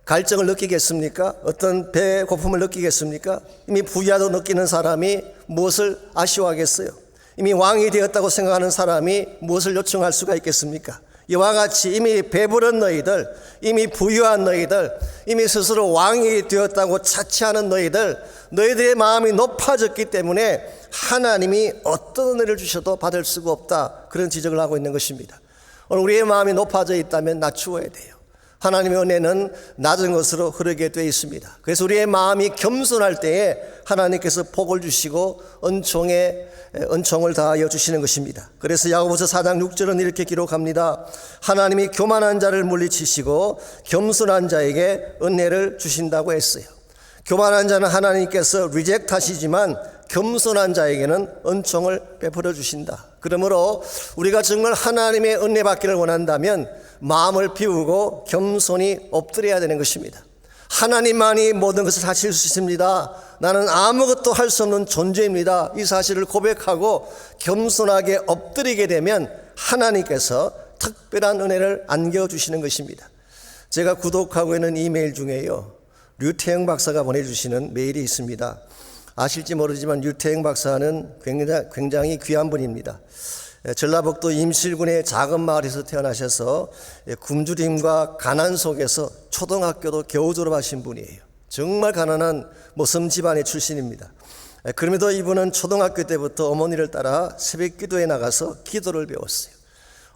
갈증을 느끼겠습니까? 어떤 배고픔을 느끼겠습니까? 이미 부자도 느끼는 사람이 무엇을 아쉬워하겠어요? 이미 왕이 되었다고 생각하는 사람이 무엇을 요청할 수가 있겠습니까? 이와 같이 이미 배부른 너희들, 이미 부유한 너희들, 이미 스스로 왕이 되었다고 자취하는 너희들의 마음이 높아졌기 때문에 하나님이 어떤 은혜를 주셔도 받을 수가 없다. 그런 지적을 하고 있는 것입니다. 오늘 우리의 마음이 높아져 있다면 낮추어야 돼요. 하나님의 은혜는 낮은 것으로 흐르게 되어 있습니다. 그래서 우리의 마음이 겸손할 때에 하나님께서 복을 주시고 은총을 다하여 주시는 것입니다. 그래서 야고보서 4장 6절은 이렇게 기록합니다. 하나님이 교만한 자를 물리치시고 겸손한 자에게 은혜를 주신다고 했어요. 교만한 자는 하나님께서 리젝트 하시지만 겸손한 자에게는 은총을 베풀어 주신다. 그러므로 우리가 정말 하나님의 은혜 받기를 원한다면 마음을 비우고 겸손히 엎드려야 되는 것입니다. 하나님만이 모든 것을 하실 수 있습니다. 나는 아무것도 할 수 없는 존재입니다. 이 사실을 고백하고 겸손하게 엎드리게 되면 하나님께서 특별한 은혜를 안겨주시는 것입니다. 제가 구독하고 있는 이메일 중에요, 류태영 박사가 보내주시는 메일이 있습니다. 아실지 모르지만 류태영 박사는 굉장히 귀한 분입니다. 전라북도 임실군의 작은 마을에서 태어나셔서 굶주림과 가난 속에서 초등학교도 겨우 졸업하신 분이에요. 정말 가난한 모섬 집안의 출신입니다. 그럼에도 이분은 초등학교 때부터 어머니를 따라 새벽 기도에 나가서 기도를 배웠어요.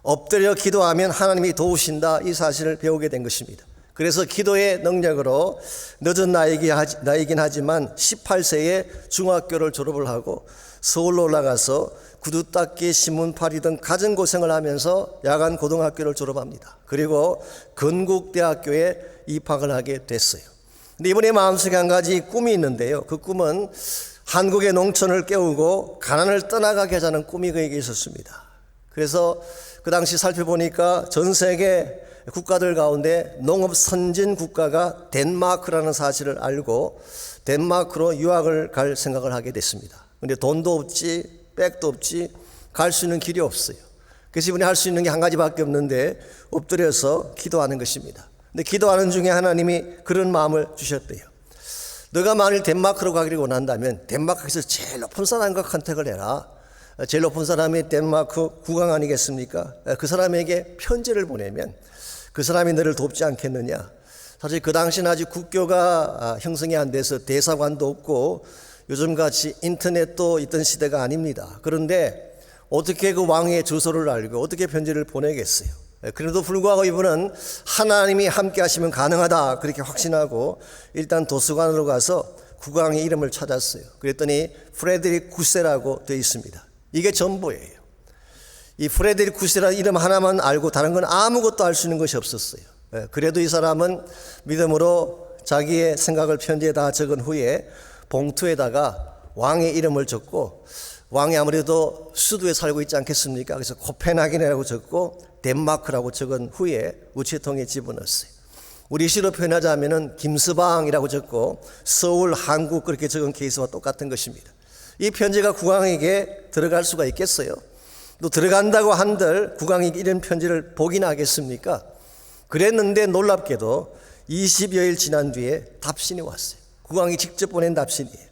엎드려 기도하면 하나님이 도우신다, 이 사실을 배우게 된 것입니다. 그래서 기도의 능력으로 늦은 나이긴 하지만 18세에 중학교를 졸업을 하고 서울로 올라가서 구두 닦기, 신문팔이 등 갖은 고생을 하면서 야간 고등학교를 졸업합니다. 그리고 건국대학교에 입학을 하게 됐어요. 근데 이분의 마음속에 한 가지 꿈이 있는데요. 그 꿈은 한국의 농촌을 깨우고 가난을 떠나가게 하자는 꿈이 그에게 있었습니다. 그래서 그 당시 살펴보니까 전 세계 국가들 가운데 농업 선진 국가가 덴마크라는 사실을 알고 덴마크로 유학을 갈 생각을 하게 됐습니다. 근데 돈도 없지, 백도 없지, 갈 수 있는 길이 없어요. 그래서 이분이 할 수 있는 게 한 가지밖에 없는데 엎드려서 기도하는 것입니다. 근데 기도하는 중에 하나님이 그런 마음을 주셨대요. 너가 만일 덴마크로 가기를 원한다면 덴마크에서 제일 높은 사람과 컨택을 해라. 제일 높은 사람이 덴마크 국왕 아니겠습니까? 그 사람에게 편지를 보내면 그 사람이 너를 돕지 않겠느냐. 사실 그 당시는 아직 국교가 형성이 안 돼서 대사관도 없고 요즘같이 인터넷도 있던 시대가 아닙니다. 그런데 어떻게 그 왕의 주소를 알고 어떻게 편지를 보내겠어요. 그래도 불구하고 이분은 하나님이 함께 하시면 가능하다 그렇게 확신하고 일단 도서관으로 가서 국왕의 이름을 찾았어요. 그랬더니 프레드릭 구세라고 되어 있습니다. 이게 전부예요. 이 프레드릭 구세라는 이름 하나만 알고 다른 건 아무것도 알 수 있는 것이 없었어요. 그래도 이 사람은 믿음으로 자기의 생각을 편지에 다 적은 후에 봉투에다가 왕의 이름을 적고, 왕이 아무래도 수도에 살고 있지 않겠습니까? 그래서 코펜하겐이라고 적고 덴마크라고 적은 후에 우체통에 집어넣었어요. 우리 시로 표현하자면은 김서방이라고 적고 서울, 한국 그렇게 적은 케이스와 똑같은 것입니다. 이 편지가 국왕에게 들어갈 수가 있겠어요? 또 들어간다고 한들 국왕이 이런 편지를 보기나 하겠습니까? 그랬는데 놀랍게도 20여일 지난 뒤에 답신이 왔어요. 국왕이 직접 보낸 답신이에요.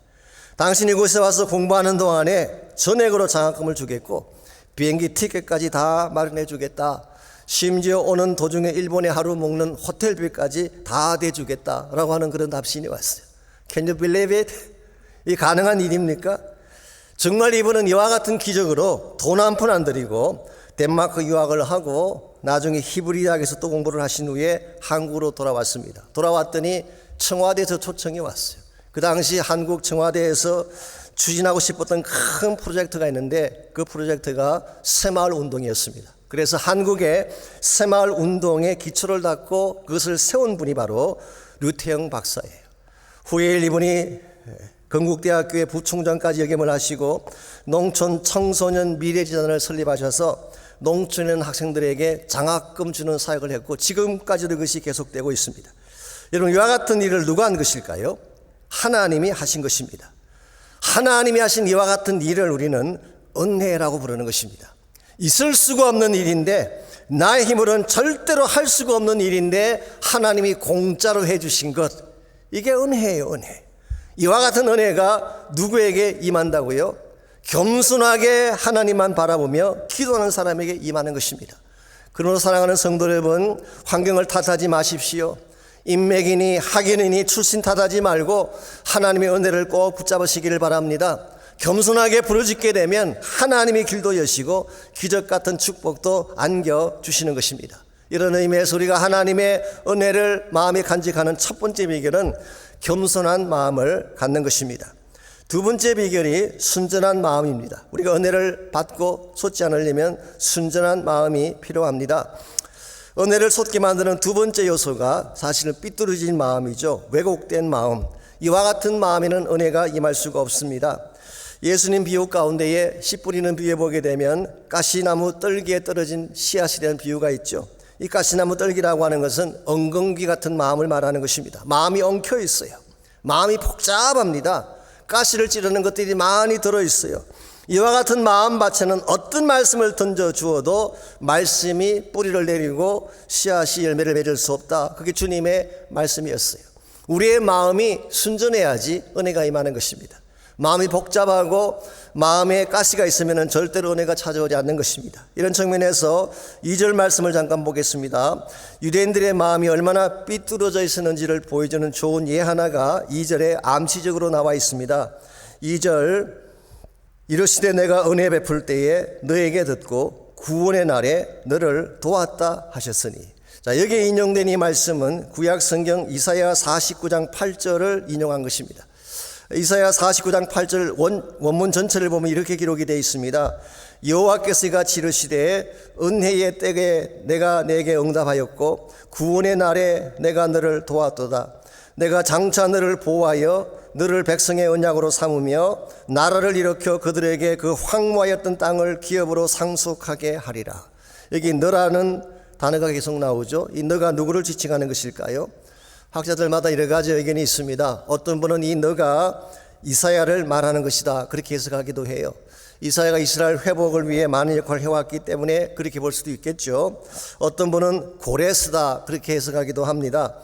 당신이 이곳에 와서 공부하는 동안에 전액으로 장학금을 주겠고 비행기 티켓까지 다 마련해 주겠다. 심지어 오는 도중에 일본에 하루 묵는 호텔비까지 다 대주겠다라고 하는 그런 답신이 왔어요. Can you believe it? 이 가능한 일입니까? 정말 이분은 이와 같은 기적으로 돈 한 푼 안 들이고 덴마크 유학을 하고 나중에 히브리 대학에서 또 공부를 하신 후에 한국으로 돌아왔습니다. 돌아왔더니 청와대에서 초청이 왔어요. 그 당시 한국 청와대에서 추진하고 싶었던 큰 프로젝트가 있는데 그 프로젝트가 새마을 운동이었습니다. 그래서 한국의 새마을 운동의 기초를 닦고 그것을 세운 분이 바로 류태영 박사예요. 후에 이분이 건국대학교의 부총장까지 역임을 하시고 농촌 청소년 미래재단을 설립하셔서 농촌에 있는 학생들에게 장학금 주는 사역을 했고 지금까지도 그것이 계속되고 있습니다. 여러분, 이와 같은 일을 누가 한 것일까요? 하나님이 하신 것입니다. 하나님이 하신 이와 같은 일을 우리는 은혜라고 부르는 것입니다. 있을 수가 없는 일인데, 나의 힘으로는 절대로 할 수가 없는 일인데 하나님이 공짜로 해주신 것, 이게 은혜예요. 은혜. 이와 같은 은혜가 누구에게 임한다고요? 겸손하게 하나님만 바라보며 기도하는 사람에게 임하는 것입니다. 그러므로 사랑하는 성도 여러분, 환경을 탓하지 마십시오. 인맥이니 학연이니 출신 탓하지 말고 하나님의 은혜를 꼭 붙잡으시기를 바랍니다. 겸손하게 부르짖게 되면 하나님의 길도 여시고 기적 같은 축복도 안겨주시는 것입니다. 이런 의미에서 우리가 하나님의 은혜를 마음에 간직하는 첫 번째 비결은 겸손한 마음을 갖는 것입니다. 두 번째 비결이 순전한 마음입니다. 우리가 은혜를 받고 솟지 않으려면 순전한 마음이 필요합니다. 은혜를 솟게 만드는 두 번째 요소가 사실은 삐뚤어진 마음이죠. 왜곡된 마음. 이와 같은 마음에는 은혜가 임할 수가 없습니다. 예수님 비유 가운데에 씨 뿌리는 비유에 보게 되면 가시나무 떨기에 떨어진 씨앗이라는 비유가 있죠. 이 가시나무 떨기라고 하는 것은 엉겅귀 같은 마음을 말하는 것입니다. 마음이 엉켜 있어요. 마음이 복잡합니다. 가시를 찌르는 것들이 많이 들어있어요. 이와 같은 마음밭에는 어떤 말씀을 던져주어도 말씀이 뿌리를 내리고 씨앗이 열매를 맺을 수 없다. 그게 주님의 말씀이었어요. 우리의 마음이 순전해야지 은혜가 임하는 것입니다. 마음이 복잡하고 마음에 가시가 있으면 절대로 은혜가 찾아오지 않는 것입니다. 이런 측면에서 2절 말씀을 잠깐 보겠습니다. 유대인들의 마음이 얼마나 삐뚤어져 있었는지를 보여주는 좋은 예 하나가 2절에 암시적으로 나와 있습니다. 2절 이르시되 내가 은혜 베풀 때에 너에게 듣고 구원의 날에 너를 도왔다 하셨으니. 자, 여기에 인용된 이 말씀은 구약 성경 이사야 49장 8절을 인용한 것입니다. 이사야 49장 8절 원문 전체를 보면 이렇게 기록이 되어 있습니다. 여호와께서 이같이 이르시되 은혜의 때에 내가 내게 응답하였고 구원의 날에 내가 너를 도왔도다. 내가 장차 너를 보호하여 너를 백성의 언약으로 삼으며 나라를 일으켜 그들에게 그 황무하였던 땅을 기업으로 상속하게 하리라. 여기 너라는 단어가 계속 나오죠. 이 너가 누구를 지칭하는 것일까요? 학자들마다 여러 가지 의견이 있습니다. 어떤 분은 이 너가 이사야를 말하는 것이다 그렇게 해석하기도 해요. 이사야가 이스라엘 회복을 위해 많은 역할을 해왔기 때문에 그렇게 볼 수도 있겠죠. 어떤 분은 고레스다 그렇게 해석하기도 합니다.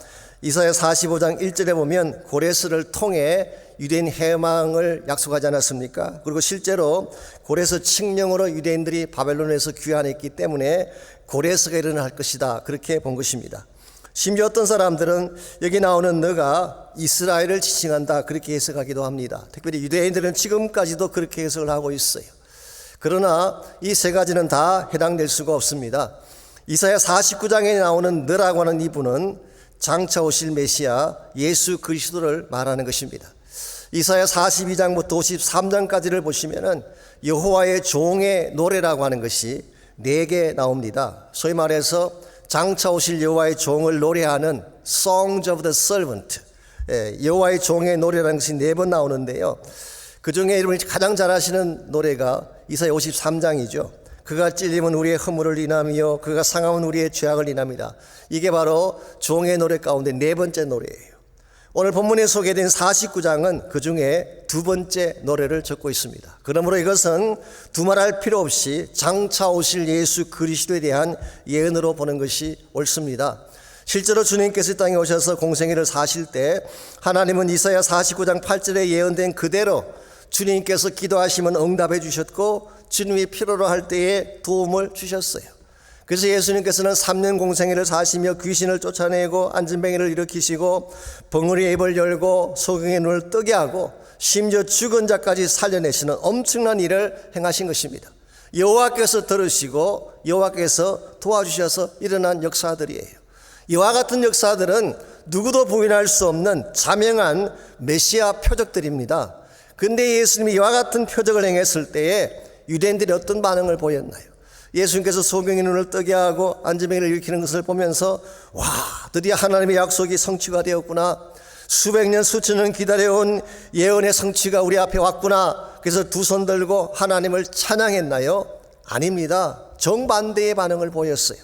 이사야 45장 1절에 보면 고레스를 통해 유대인 해방을 약속하지 않았습니까? 그리고 실제로 고레스 칙령으로 유대인들이 바벨론에서 귀환했기 때문에 고레스가 일어날 것이다 그렇게 본 것입니다. 심지어 어떤 사람들은 여기 나오는 너가 이스라엘을 지칭한다 그렇게 해석하기도 합니다. 특별히 유대인들은 지금까지도 그렇게 해석을 하고 있어요. 그러나 이 세 가지는 다 해당될 수가 없습니다. 이사야 49장에 나오는 너라고 하는 이분은 장차 오실 메시아 예수 그리스도를 말하는 것입니다. 이사야 42장부터 53장까지를 보시면은 여호와의 종의 노래라고 하는 것이 4개 나옵니다. 소위 말해서 장차 오실 여호와의 종을 노래하는 Songs of the Servant, 여호와의 종의 노래라는 것이 4번 나오는데요. 그 중에 여러분이 가장 잘 아시는 노래가 이사야 53장이죠. 그가 찔림은 우리의 허물을 인하며 그가 상함은 우리의 죄악을 인합니다. 이게 바로 종의 노래 가운데 4번째 노래예요. 오늘 본문에 소개된 49장은 그 중에 2번째 노래를 적고 있습니다. 그러므로 이것은 두말할 필요 없이 장차 오실 예수 그리스도에 대한 예언으로 보는 것이 옳습니다. 실제로 주님께서 이 땅에 오셔서 공생애를 사실 때 하나님은 이사야 49장 8절에 예언된 그대로 주님께서 기도하시면 응답해 주셨고 주님이 필요로 할 때에 도움을 주셨어요. 그래서 예수님께서는 3년 공생애를 사시며 귀신을 쫓아내고 안진뱅이를 일으키시고 벙어리의 입을 열고 소경의 눈을 뜨게 하고 심지어 죽은 자까지 살려내시는 엄청난 일을 행하신 것입니다. 여호와께서 들으시고 여호와께서 도와주셔서 일어난 역사들이에요. 이와 같은 역사들은 누구도 부인할 수 없는 자명한 메시아 표적들입니다. 근데 예수님이 이와 같은 표적을 행했을 때에 유대인들이 어떤 반응을 보였나요? 예수님께서 소경의 눈을 뜨게 하고 안진뱅이를 일으키는 것을 보면서 와, 드디어 하나님의 약속이 성취가 되었구나. 수백 년 수천 년 기다려온 예언의 성취가 우리 앞에 왔구나. 그래서 두 손 들고 하나님을 찬양했나요? 아닙니다. 정반대의 반응을 보였어요.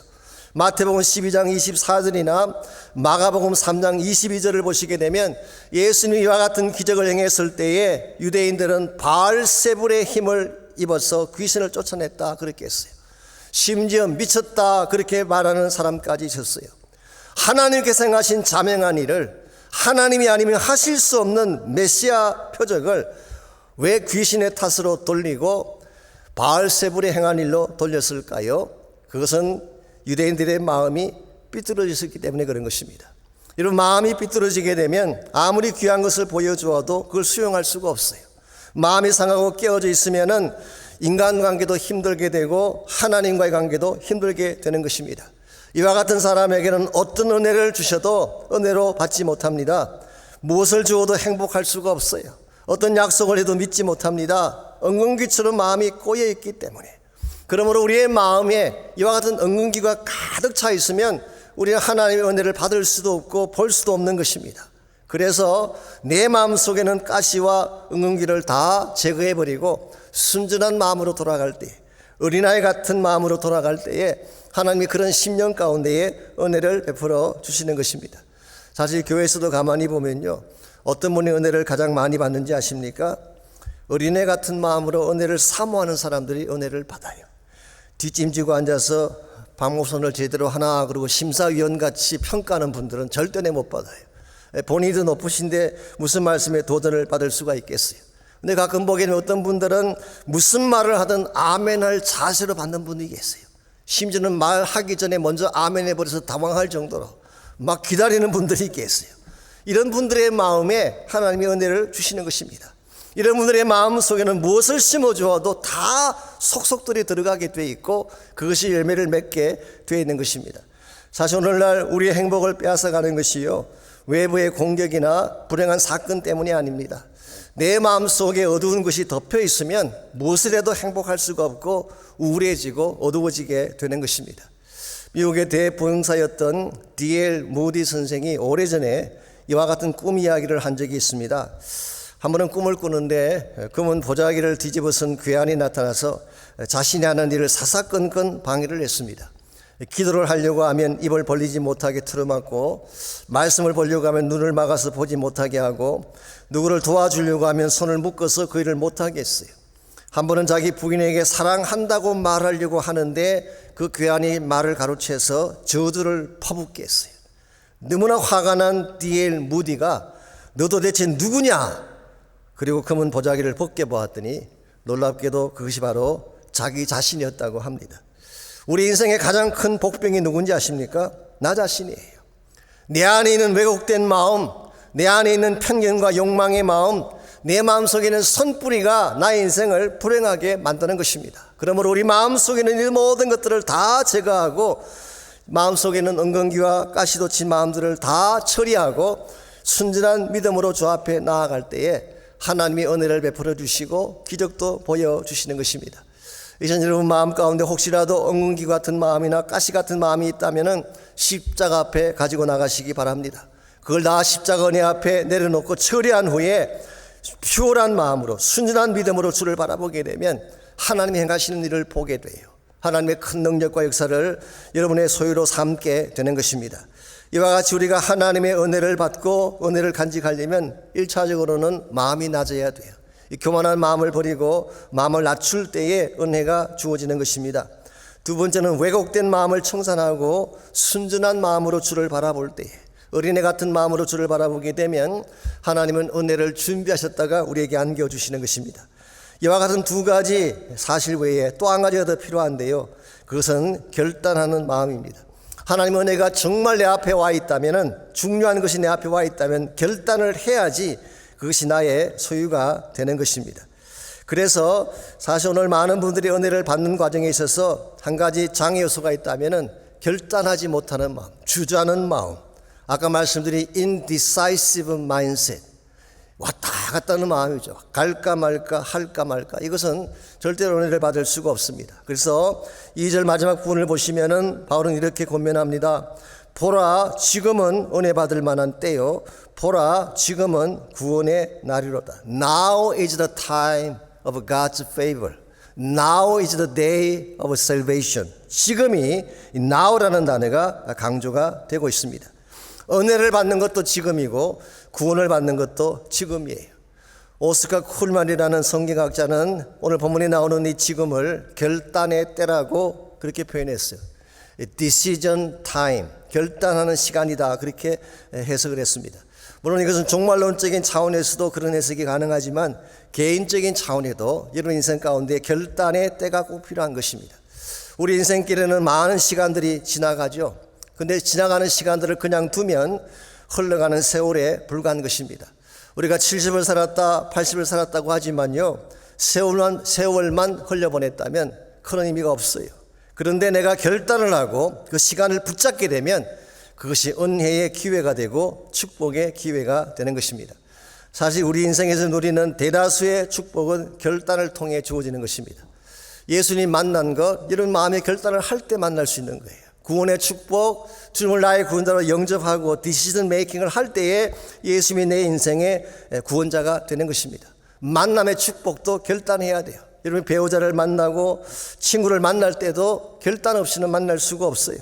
마태복음 12장 24절이나 마가복음 3장 22절을 보시게 되면 예수님이 이와 같은 기적을 행했을 때에 유대인들은 바알세불의 힘을 입어서 귀신을 쫓아냈다 그렇게 했어요. 심지어 미쳤다 그렇게 말하는 사람까지 있었어요. 하나님께서 행하신 자명한 일을 하나님이 아니면 하실 수 없는 메시아 표적을 왜 귀신의 탓으로 돌리고 바알세불의 행한 일로 돌렸을까요? 그것은 유대인들의 마음이 삐뚤어졌기 때문에 그런 것입니다. 여러분, 마음이 삐뚤어지게 되면 아무리 귀한 것을 보여주어도 그걸 수용할 수가 없어요. 마음이 상하고 깨어져 있으면은 인간관계도 힘들게 되고 하나님과의 관계도 힘들게 되는 것입니다. 이와 같은 사람에게는 어떤 은혜를 주셔도 은혜로 받지 못합니다. 무엇을 주어도 행복할 수가 없어요. 어떤 약속을 해도 믿지 못합니다. 엉겅퀴처럼 마음이 꼬여 있기 때문에. 그러므로 우리의 마음에 이와 같은 엉겅퀴가 가득 차 있으면 우리는 하나님의 은혜를 받을 수도 없고 볼 수도 없는 것입니다. 그래서 내 마음 속에는 가시와 엉겅퀴를 다 제거해버리고 순전한 마음으로 돌아갈 때, 어린아이 같은 마음으로 돌아갈 때에 하나님이 그런 심령 가운데에 은혜를 베풀어 주시는 것입니다. 사실 교회에서도 가만히 보면요, 어떤 분이 은혜를 가장 많이 받는지 아십니까? 어린애 같은 마음으로 은혜를 사모하는 사람들이 은혜를 받아요. 뒷짐지고 앉아서 방목선을 제대로 하나 그러고 심사위원같이 평가하는 분들은 절대 못 받아요. 본인도 높으신데 무슨 말씀에 도전을 받을 수가 있겠어요. 근데 가끔 보기에는 어떤 분들은 무슨 말을 하든 아멘할 자세로 받는 분이 계세요. 심지어는 말하기 전에 먼저 아멘 해버려서 당황할 정도로 막 기다리는 분들이 계세요. 이런 분들의 마음에 하나님의 은혜를 주시는 것입니다. 이런 분들의 마음 속에는 무엇을 심어주어도 다 속속들이 들어가게 돼 있고 그것이 열매를 맺게 되어 있는 것입니다. 사실 오늘날 우리의 행복을 빼앗아가는 것이요, 외부의 공격이나 불행한 사건 때문이 아닙니다. 내 마음 속에 어두운 것이 덮여 있으면 무엇을 해도 행복할 수가 없고 우울해지고 어두워지게 되는 것입니다. 미국의 대부흥사였던 D.L. 무디 선생이 오래전에 이와 같은 꿈 이야기를 한 적이 있습니다. 한 번은 꿈을 꾸는데 꿈은 보자기를 뒤집어 쓴 괴한이 나타나서 자신이 하는 일을 사사건건 방해를 했습니다. 기도를 하려고 하면 입을 벌리지 못하게 틀어막고, 말씀을 보려고 하면 눈을 막아서 보지 못하게 하고, 누구를 도와주려고 하면 손을 묶어서 그 일을 못하게 했어요. 한 번은 자기 부인에게 사랑한다고 말하려고 하는데 그 괴한이 말을 가로채서 저주를 퍼붓게 했어요. 너무나 화가 난 D.L. 무디가 너 도대체 누구냐? 그리고 검은 보자기를 벗겨 보았더니 놀랍게도 그것이 바로 자기 자신이었다고 합니다. 우리 인생의 가장 큰 복병이 누군지 아십니까? 나 자신이에요. 내 안에 있는 왜곡된 마음, 내 안에 있는 편견과 욕망의 마음, 내 마음속에 있는 선뿌리가 나의 인생을 불행하게 만드는 것입니다. 그러므로 우리 마음속에 있는 이 모든 것들을 다 제거하고 마음속에 있는 엉겅퀴와 가시돋친 마음들을 다 처리하고 순전한 믿음으로 주 앞에 나아갈 때에 하나님이 은혜를 베풀어 주시고 기적도 보여주시는 것입니다. 이전 여러분 마음 가운데 혹시라도 엉겅퀴 같은 마음이나 가시 같은 마음이 있다면 십자가 앞에 가지고 나가시기 바랍니다. 그걸 다 십자가 은혜 앞에 내려놓고 처리한 후에 퓨어한 마음으로 순전한 믿음으로 주를 바라보게 되면 하나님이 행하시는 일을 보게 돼요. 하나님의 큰 능력과 역사를 여러분의 소유로 삼게 되는 것입니다. 이와 같이 우리가 하나님의 은혜를 받고 은혜를 간직하려면 1차적으로는 마음이 낮아야 돼요. 이 교만한 마음을 버리고 마음을 낮출 때에 은혜가 주어지는 것입니다. 두 번째는 왜곡된 마음을 청산하고 순전한 마음으로 주를 바라볼 때에, 어린애 같은 마음으로 주를 바라보게 되면 하나님은 은혜를 준비하셨다가 우리에게 안겨주시는 것입니다. 이와 같은 두 가지 사실 외에 또 한 가지가 더 필요한데요, 그것은 결단하는 마음입니다. 하나님의 은혜가 정말 내 앞에 와 있다면, 중요한 것이 내 앞에 와 있다면 결단을 해야지 그것이 나의 소유가 되는 것입니다. 그래서 사실 오늘 많은 분들이 은혜를 받는 과정에 있어서 한 가지 장애 요소가 있다면 결단하지 못하는 마음, 주저하는 마음, 아까 말씀드린 indecisive mindset, 왔다 갔다 하는 마음이죠. 갈까 말까 할까 말까. 이것은 절대로 은혜를 받을 수가 없습니다. 그래서 2절 마지막 부분을 보시면은 바울은 이렇게 권면합니다. 보라, 지금은 은혜 받을 만한 때요, 보라, 지금은 구원의 날이로다. Now is the time of God's favor. Now is the day of salvation. 지금이 now라는 단어가 강조가 되고 있습니다. 은혜를 받는 것도 지금이고 구원을 받는 것도 지금이에요. 오스카 쿨만이라는 성경학자는 오늘 본문에 나오는 이 지금을 결단의 때라고 그렇게 표현했어요. Decision time, 결단하는 시간이다, 그렇게 해석을 했습니다. 물론 이것은 종말론적인 차원에서도 그런 해석이 가능하지만 개인적인 차원에도 여러분 인생 가운데 결단의 때가 꼭 필요한 것입니다. 우리 인생길에는 많은 시간들이 지나가죠. 근데 지나가는 시간들을 그냥 두면 흘러가는 세월에 불과한 것입니다. 우리가 70을 살았다, 80을 살았다고 하지만요, 세월만 흘려보냈다면 큰 의미가 없어요. 그런데 내가 결단을 하고 그 시간을 붙잡게 되면 그것이 은혜의 기회가 되고 축복의 기회가 되는 것입니다. 사실 우리 인생에서 누리는 대다수의 축복은 결단을 통해 주어지는 것입니다. 예수님 만난 것, 이런 마음의 결단을 할 때 만날 수 있는 거예요. 구원의 축복, 주님을 나의 구원자로 영접하고 디시전 메이킹을 할 때에 예수님이 내 인생의 구원자가 되는 것입니다. 만남의 축복도 결단해야 돼요. 여러분 배우자를 만나고 친구를 만날 때도 결단 없이는 만날 수가 없어요.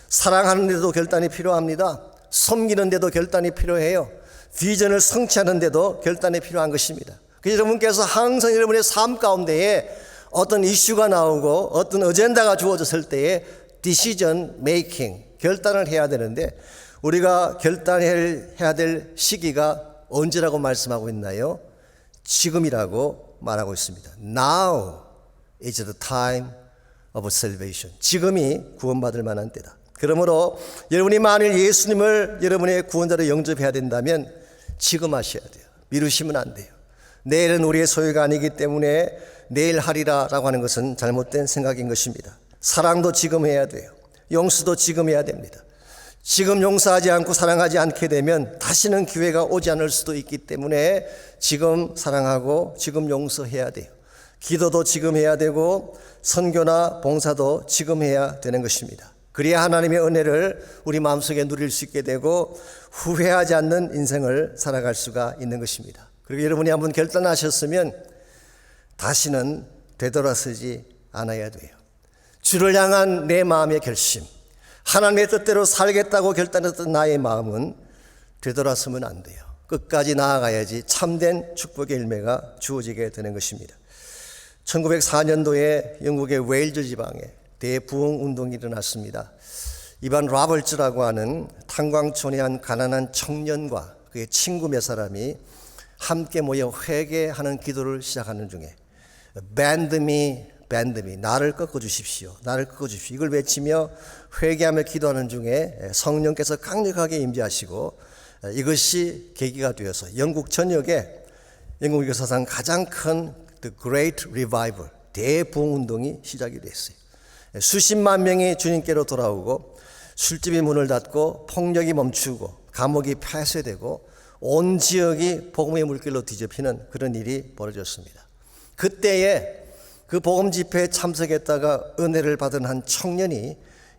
사랑하는 데도 결단이 필요합니다. 섬기는 데도 결단이 필요해요. 비전을 성취하는 데도 결단이 필요한 것입니다. 그래서 여러분께서 항상 여러분의 삶 가운데에 어떤 이슈가 나오고 어떤 어젠다가 주어졌을 때에 디시전 메이킹, 결단을 해야 되는데 우리가 결단해야 될 시기가 언제라고 말씀하고 있나요? 지금이라고 말하고 있습니다. Now is the time of salvation. 지금이 구원받을 만한 때다. 그러므로 여러분이 만일 예수님을 여러분의 구원자로 영접해야 된다면 지금 하셔야 돼요. 미루시면 안 돼요. 내일은 우리의 소유가 아니기 때문에 내일 하리라 라고 하는 것은 잘못된 생각인 것입니다. 사랑도 지금 해야 돼요. 용서도 지금 해야 됩니다. 지금 용서하지 않고 사랑하지 않게 되면 다시는 기회가 오지 않을 수도 있기 때문에 지금 사랑하고 지금 용서해야 돼요. 기도도 지금 해야 되고 선교나 봉사도 지금 해야 되는 것입니다. 그래야 하나님의 은혜를 우리 마음속에 누릴 수 있게 되고 후회하지 않는 인생을 살아갈 수가 있는 것입니다. 그리고 여러분이 한번 결단하셨으면 다시는 되돌아서지 않아야 돼요. 주를 향한 내 마음의 결심, 하나님의 뜻대로 살겠다고 결단했던 나의 마음은 되돌아서면 안 돼요. 끝까지 나아가야지 참된 축복의 열매가 주어지게 되는 것입니다. 1904년도에 영국의 웨일즈 지방에 대부흥 운동이 일어났습니다. 이반 라벌츠라고 하는 탄광촌의 한 가난한 청년과 그의 친구 몇 사람이 함께 모여 회개하는 기도를 시작하는 중에 Bend me, bend me, 나를 꺾어주십시오, 나를 꺾어주십시오, 이걸 외치며 회개하며 기도하는 중에 성령께서 강력하게 임재하시고 이것이 계기가 되어서 영국 전역에 영국 역사상 가장 큰 The Great Revival, 대부흥 운동이 시작이 됐어요. 수십만 명이 주님께로 돌아오고 술집이 문을 닫고 폭력이 멈추고 감옥이 폐쇄되고 온 지역이 복음의 물길로 뒤집히는 그런 일이 벌어졌습니다. 그때에 그 복음 집회에 참석했다가 은혜를 받은 한 청년이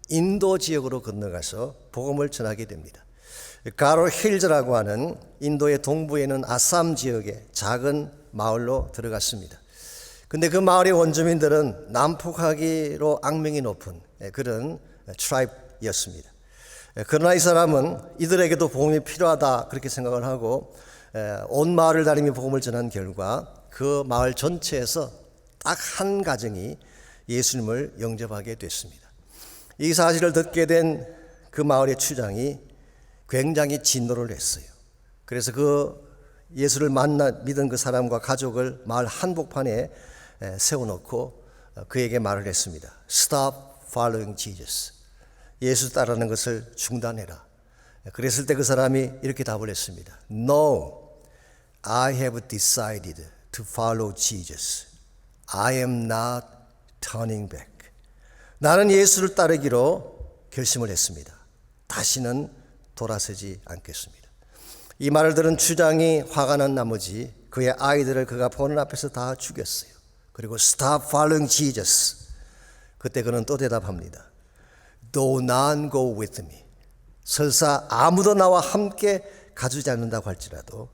인도 지역으로 건너가서 복음을 전하게 됩니다. 가로 힐즈라고 하는 인도의 동부에 있는 아삼 지역의 작은 마을로 들어갔습니다. 근데 그 마을의 원주민들은 난폭하기로 악명이 높은 그런 트라이브였습니다. 그러나 이 사람은 이들에게도 복음이 필요하다 그렇게 생각을 하고 온 마을을 다니며 복음을 전한 결과 그 마을 전체에서 딱 한 가정이 예수님을 영접하게 됐습니다. 이 사실을 듣게 된 그 마을의 추장이 굉장히 진노를 했어요. 그래서 그 예수를 믿은 그 사람과 가족을 마을 한복판에 세워놓고 그에게 말을 했습니다. Stop following Jesus. 예수 따르는 것을 중단해라. 그랬을 때 그 사람이 이렇게 답을 했습니다. No, I have decided to follow Jesus. I am not turning back. 나는 예수를 따르기로 결심을 했습니다. 다시는 돌아서지 않겠습니다. 이 말을 들은 추장이 화가 난 나머지 그의 아이들을 그가 보는 앞에서 다 죽였어요. 그리고 Stop following Jesus. 그때 그는 또 대답합니다. Do not go with me. 설사 아무도 나와 함께 가주지 않는다고 할지라도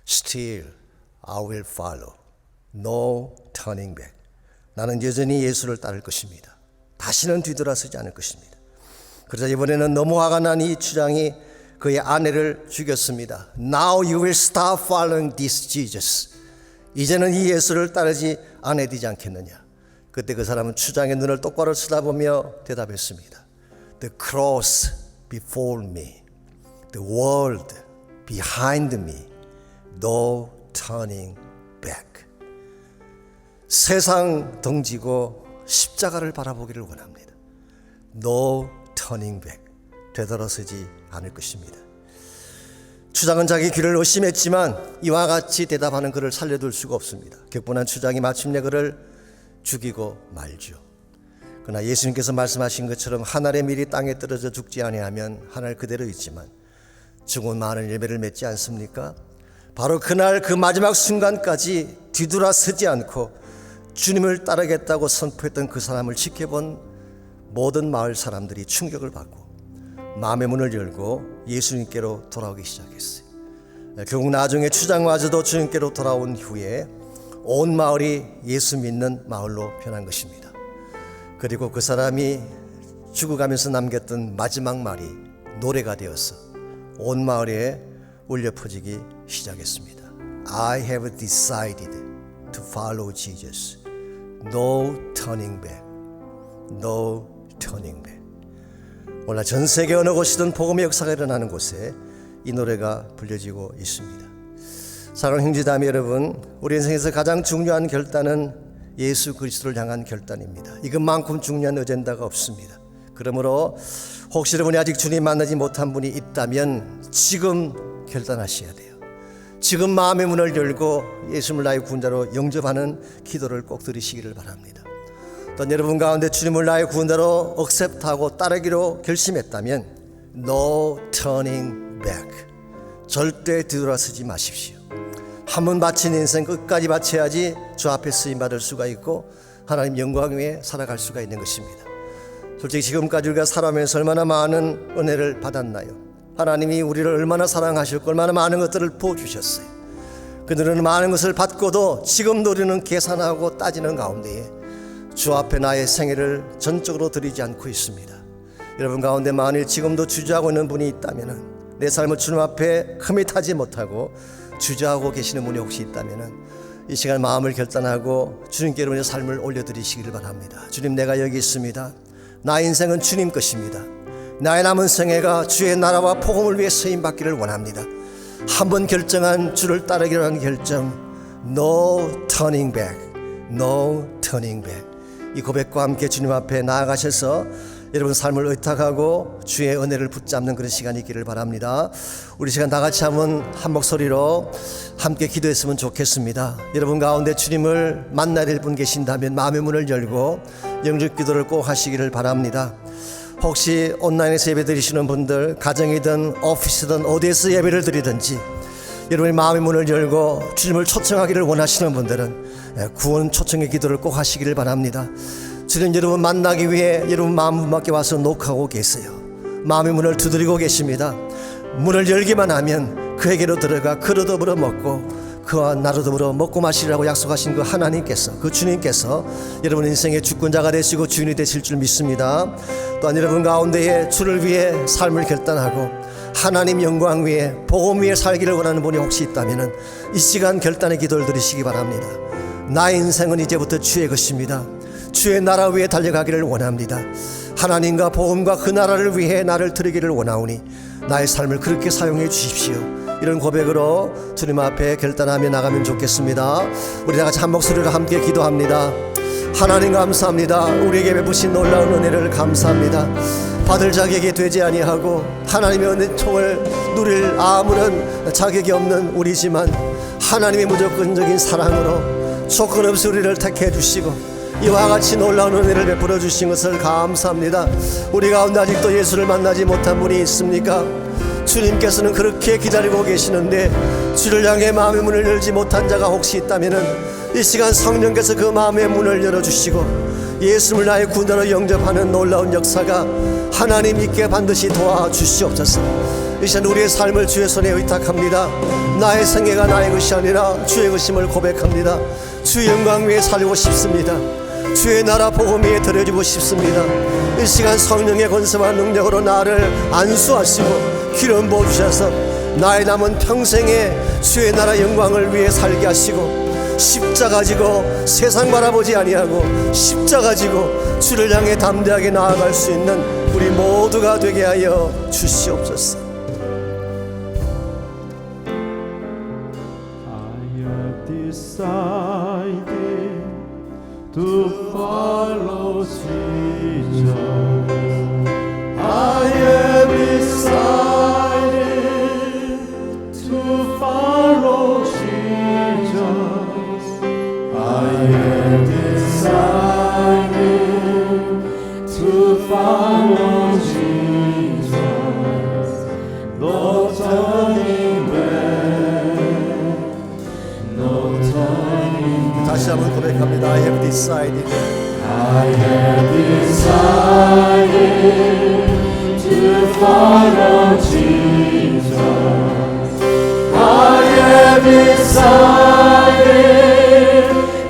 Still I will follow. No turning back. 나는 여전히 예수를 따를 것입니다. 다시는 뒤돌아서지 않을 것입니다. 그러자 이번에는 너무 화가 난 이 추장이 그의 아내를 죽였습니다. Now you will stop following this Jesus. 이제는 이 예수를 따르지 않아야 되지 않겠느냐. 그때 그 사람은 추장의 눈을 똑바로 쳐다보며 대답했습니다. The cross before me, the world behind me, no turning back. 세상 덩지고 십자가를 바라보기를 원합니다. No turning back. 되돌아서지 않을 것입니다. 추장은 자기 귀를 의심했지만 이와 같이 대답하는 그를 살려둘 수가 없습니다. 격분한 추장이 마침내 그를 죽이고 말죠. 그러나 예수님께서 말씀하신 것처럼 한 알의 밀이 땅에 떨어져 죽지 아니하면 한 알 그대로 있지만 죽은 많은 열매를 맺지 않습니까? 바로 그날 그 마지막 순간까지 뒤돌아서지 않고 주님을 따르겠다고 선포했던 그 사람을 지켜본 모든 마을 사람들이 충격을 받고 마음의 문을 열고 예수님께로 돌아오기 시작했어요. 결국 나중에 추장마저도 주님께로 돌아온 후에 온 마을이 예수 믿는 마을로 변한 것입니다. 그리고 그 사람이 죽어가면서 남겼던 마지막 말이 노래가 되어서 온 마을에 울려 퍼지기 시작했습니다. I have decided to follow Jesus. No turning back. No turning back. 오늘 전 세계 어느 곳이든 복음의 역사가 일어나는 곳에 이 노래가 불려지고 있습니다. 사랑하는 형제자매 여러분, 우리 인생에서 가장 중요한 결단은 예수 그리스도를 향한 결단입니다. 이것만큼 중요한 어젠다가 없습니다. 그러므로 혹시 여러분이 아직 주님 만나지 못한 분이 있다면 지금 결단하셔야 돼요. 지금 마음의 문을 열고 예수님을 나의 구원자로 영접하는 기도를 꼭 드리시기를 바랍니다. 또 여러분 가운데 주님을 나의 구원자로 억셉트하고 따르기로 결심했다면 No turning back. 절대 뒤돌아서지 마십시오. 한 번 바친 인생 끝까지 바쳐야지 주 앞에 쓰임받을 수가 있고 하나님 영광 위에 살아갈 수가 있는 것입니다. 솔직히 지금까지 우리가 살아가면서 얼마나 많은 은혜를 받았나요? 하나님이 우리를 얼마나 사랑하셨고 얼마나 많은 것들을 부어주셨어요. 그들은 많은 것을 받고도 지금도 우리는 계산하고 따지는 가운데에 주 앞에 나의 생애를 전적으로 드리지 않고 있습니다. 여러분 가운데 만일 지금도 주저하고 있는 분이 있다면, 내 삶을 주님 앞에 커밋하지 못하고 주저하고 계시는 분이 혹시 있다면 이 시간 마음을 결단하고 주님께 여러분의 삶을 올려드리시기를 바랍니다. 주님, 내가 여기 있습니다. 나의 인생은 주님 것입니다. 나의 남은 생애가 주의 나라와 복음을 위해 쓰임받기를 원합니다. 한번 결정한 주를 따르기로 한 결정, No turning back, No turning back. 이 고백과 함께 주님 앞에 나아가셔서 여러분 삶을 의탁하고 주의 은혜를 붙잡는 그런 시간이 있기를 바랍니다. 우리 시간 다 같이 한번 한 목소리로 함께 기도했으면 좋겠습니다. 여러분 가운데 주님을 만나야 될 분 계신다면 마음의 문을 열고 영접 기도를 꼭 하시기를 바랍니다. 혹시 온라인에서 예배 드리시는 분들, 가정이든 오피스든 어디에서 예배를 드리든지 여러분의 마음의 문을 열고 주님을 초청하기를 원하시는 분들은 구원 초청의 기도를 꼭 하시기를 바랍니다. 주님, 여러분 만나기 위해 여러분 마음 밖에 와서 녹하고 계세요. 마음의 문을 두드리고 계십니다. 문을 열기만 하면 그에게로 들어가 그로 더불어 먹고 그와 나로 더불어 먹고 마시라고 약속하신 그 하나님께서, 그 주님께서 여러분 인생의 주권자가 되시고 주인이 되실 줄 믿습니다. 또한 여러분 가운데에 주를 위해 삶을 결단하고 하나님 영광 위에 복음 위에 살기를 원하는 분이 혹시 있다면 이 시간 결단의 기도를 드리시기 바랍니다. 나의 인생은 이제부터 주의 것입니다. 주의 나라 위에 달려가기를 원합니다. 하나님과 복음과 그 나라를 위해 나를 드리기를 원하오니 나의 삶을 그렇게 사용해 주십시오. 이런 고백으로 주님 앞에 결단하며 나가면 좋겠습니다. 우리 다 같이 한 목소리로 함께 기도합니다. 하나님 감사합니다. 우리에게 베푸신 놀라운 은혜를 감사합니다. 받을 자격이 되지 아니하고 하나님의 은총을 누릴 아무런 자격이 없는 우리지만 하나님의 무조건적인 사랑으로 조건 없이 우리를 택해 주시고 이와 같이 놀라운 은혜를 베풀어 주신 것을 감사합니다. 우리 가운데 아직도 예수를 만나지 못한 분이 있습니까? 주님께서는 그렇게 기다리고 계시는데 주를 향해 마음의 문을 열지 못한 자가 혹시 있다면 이 시간 성령께서 그 마음의 문을 열어주시고 예수를 나의 구원자로 영접하는 놀라운 역사가 하나님 있게 반드시 도와주시옵소서. 이 시간 우리의 삶을 주의 손에 의탁합니다. 나의 생애가 나의 것이 아니라 주의 것임을 고백합니다. 주의 영광 위에 살고 싶습니다. 주의 나라 복음 위에 드려지고 싶습니다. 이 시간 성령의 권세와 능력으로 나를 안수하시고 기름 부어주셔서 나의 남은 평생에 주의 나라 영광을 위해 살게 하시고 십자가 지고 세상 바라보지 아니하고 십자가 지고 주를 향해 담대하게 나아갈 수 있는 우리 모두가 되게 하여 주시옵소서. I have decided to follow Jesus. I have decided to follow Jesus. I have decided 고백합니다. I have decided. I have decided to follow Jesus. I have decided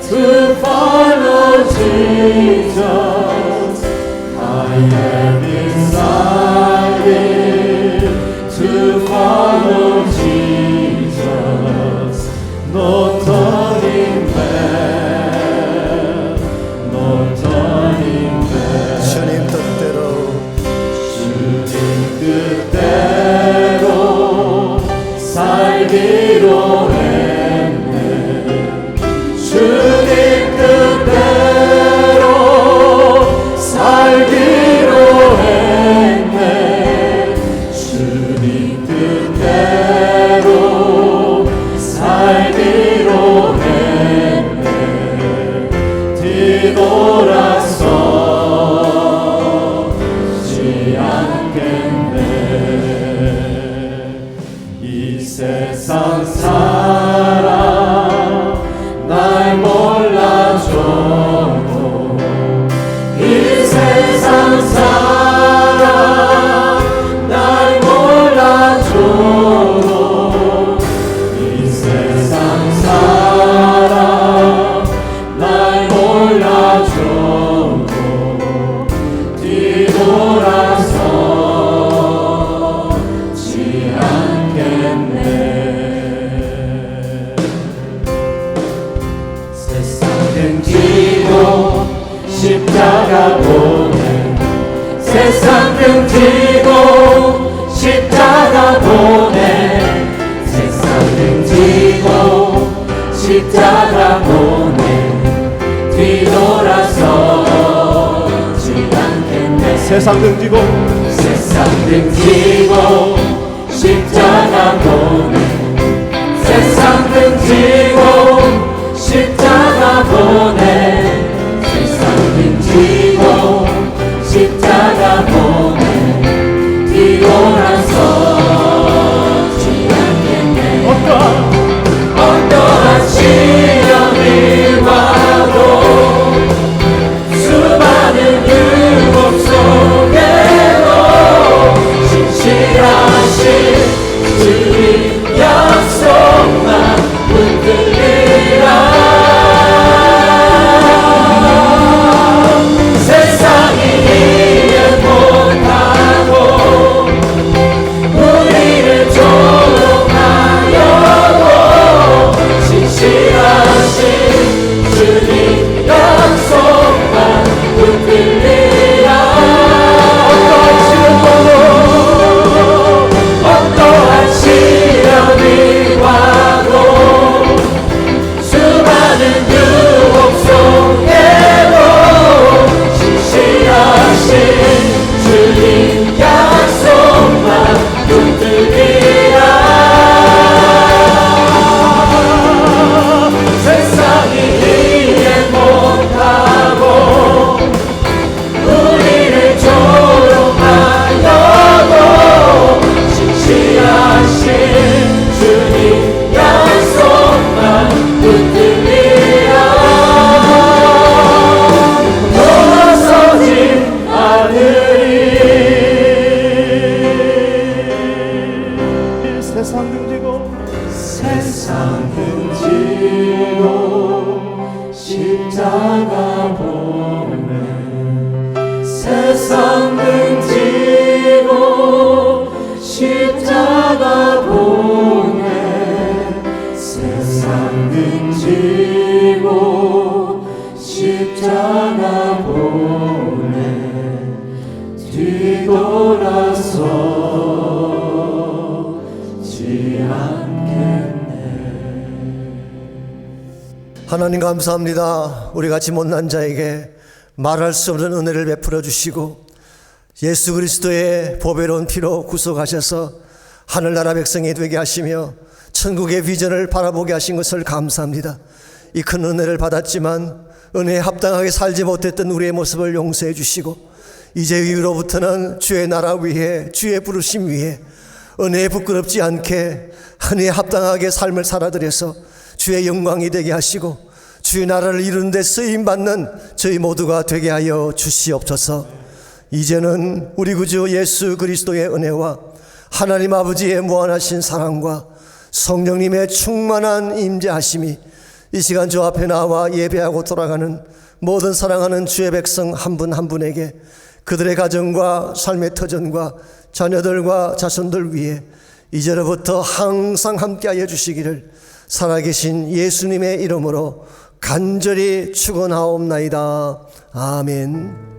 to follow Jesus. I have decided to follow Jesus. No turning back, no turning back. 주님 뜻대로 주님 뜻대로 살기로 했네. 주님 뜻대로 살기로 했네. 주님 뜻대로 살기로 했네. 뒤돌아서 이 세상 사람 날 몰라줘도 이 세상 사람 날 몰라줘도 이 세상 사람 날 몰라줘도 뒤돌아서 십자가 보내 세상 등지고 십자가 보내 세상 등지고 십자가 보내 뒤돌아서지 않겠네. 세상 등지고 세상 등지고 십자가 보내 세상 등지고 십자가 보내 등지고 십자가 보내 뒤돌아서지 않겠네. 어떠한 시련이 와도 수많은 유혹 속에도 신실하신 주님 약속만 붙들리라. 세상이 이해 못하고 우리를 조롱하여도 신실하신 주님 약속만 붙들리라. 어떠한 시련이 와도 수많은 유혹 속에도 신실하신 주님 약속만 붙들리라. 세상이 이해 못하고 우리를 조롱하여도 신실하신 주님 약속만 붙들리라. 돌아서지 않으리. 세상 등지고 십자가 보내 세상 등지고 십자가 보내 세상 등지고 십자가 보내 뒤돌아서지 않겠네. 하나님 감사합니다. 우리 같이 못난 자에게 말할 수 없는 은혜를 베풀어 주시고 예수 그리스도의 보배로운 피로 구속하셔서 하늘나라 백성이 되게 하시며 천국의 비전을 바라보게 하신 것을 감사합니다. 이 큰 은혜를 받았지만 은혜에 합당하게 살지 못했던 우리의 모습을 용서해 주시고 이제 이후로부터는 주의 나라 위에 주의 부르심 위에 은혜에 부끄럽지 않게 은혜에 합당하게 삶을 살아드려서 주의 영광이 되게 하시고 주의 나라를 이루는 데 쓰임받는 저희 모두가 되게 하여 주시옵소서. 이제는 우리 구주 예수 그리스도의 은혜와 하나님 아버지의 무한하신 사랑과 성령님의 충만한 임재하심이 이 시간 주 앞에 나와 예배하고 돌아가는 모든 사랑하는 주의 백성 한 분 한 분에게 그들의 가정과 삶의 터전과 자녀들과 자손들 위해 이제로부터 항상 함께하여 주시기를 살아계신 예수님의 이름으로 간절히 축원하옵나이다. 아멘.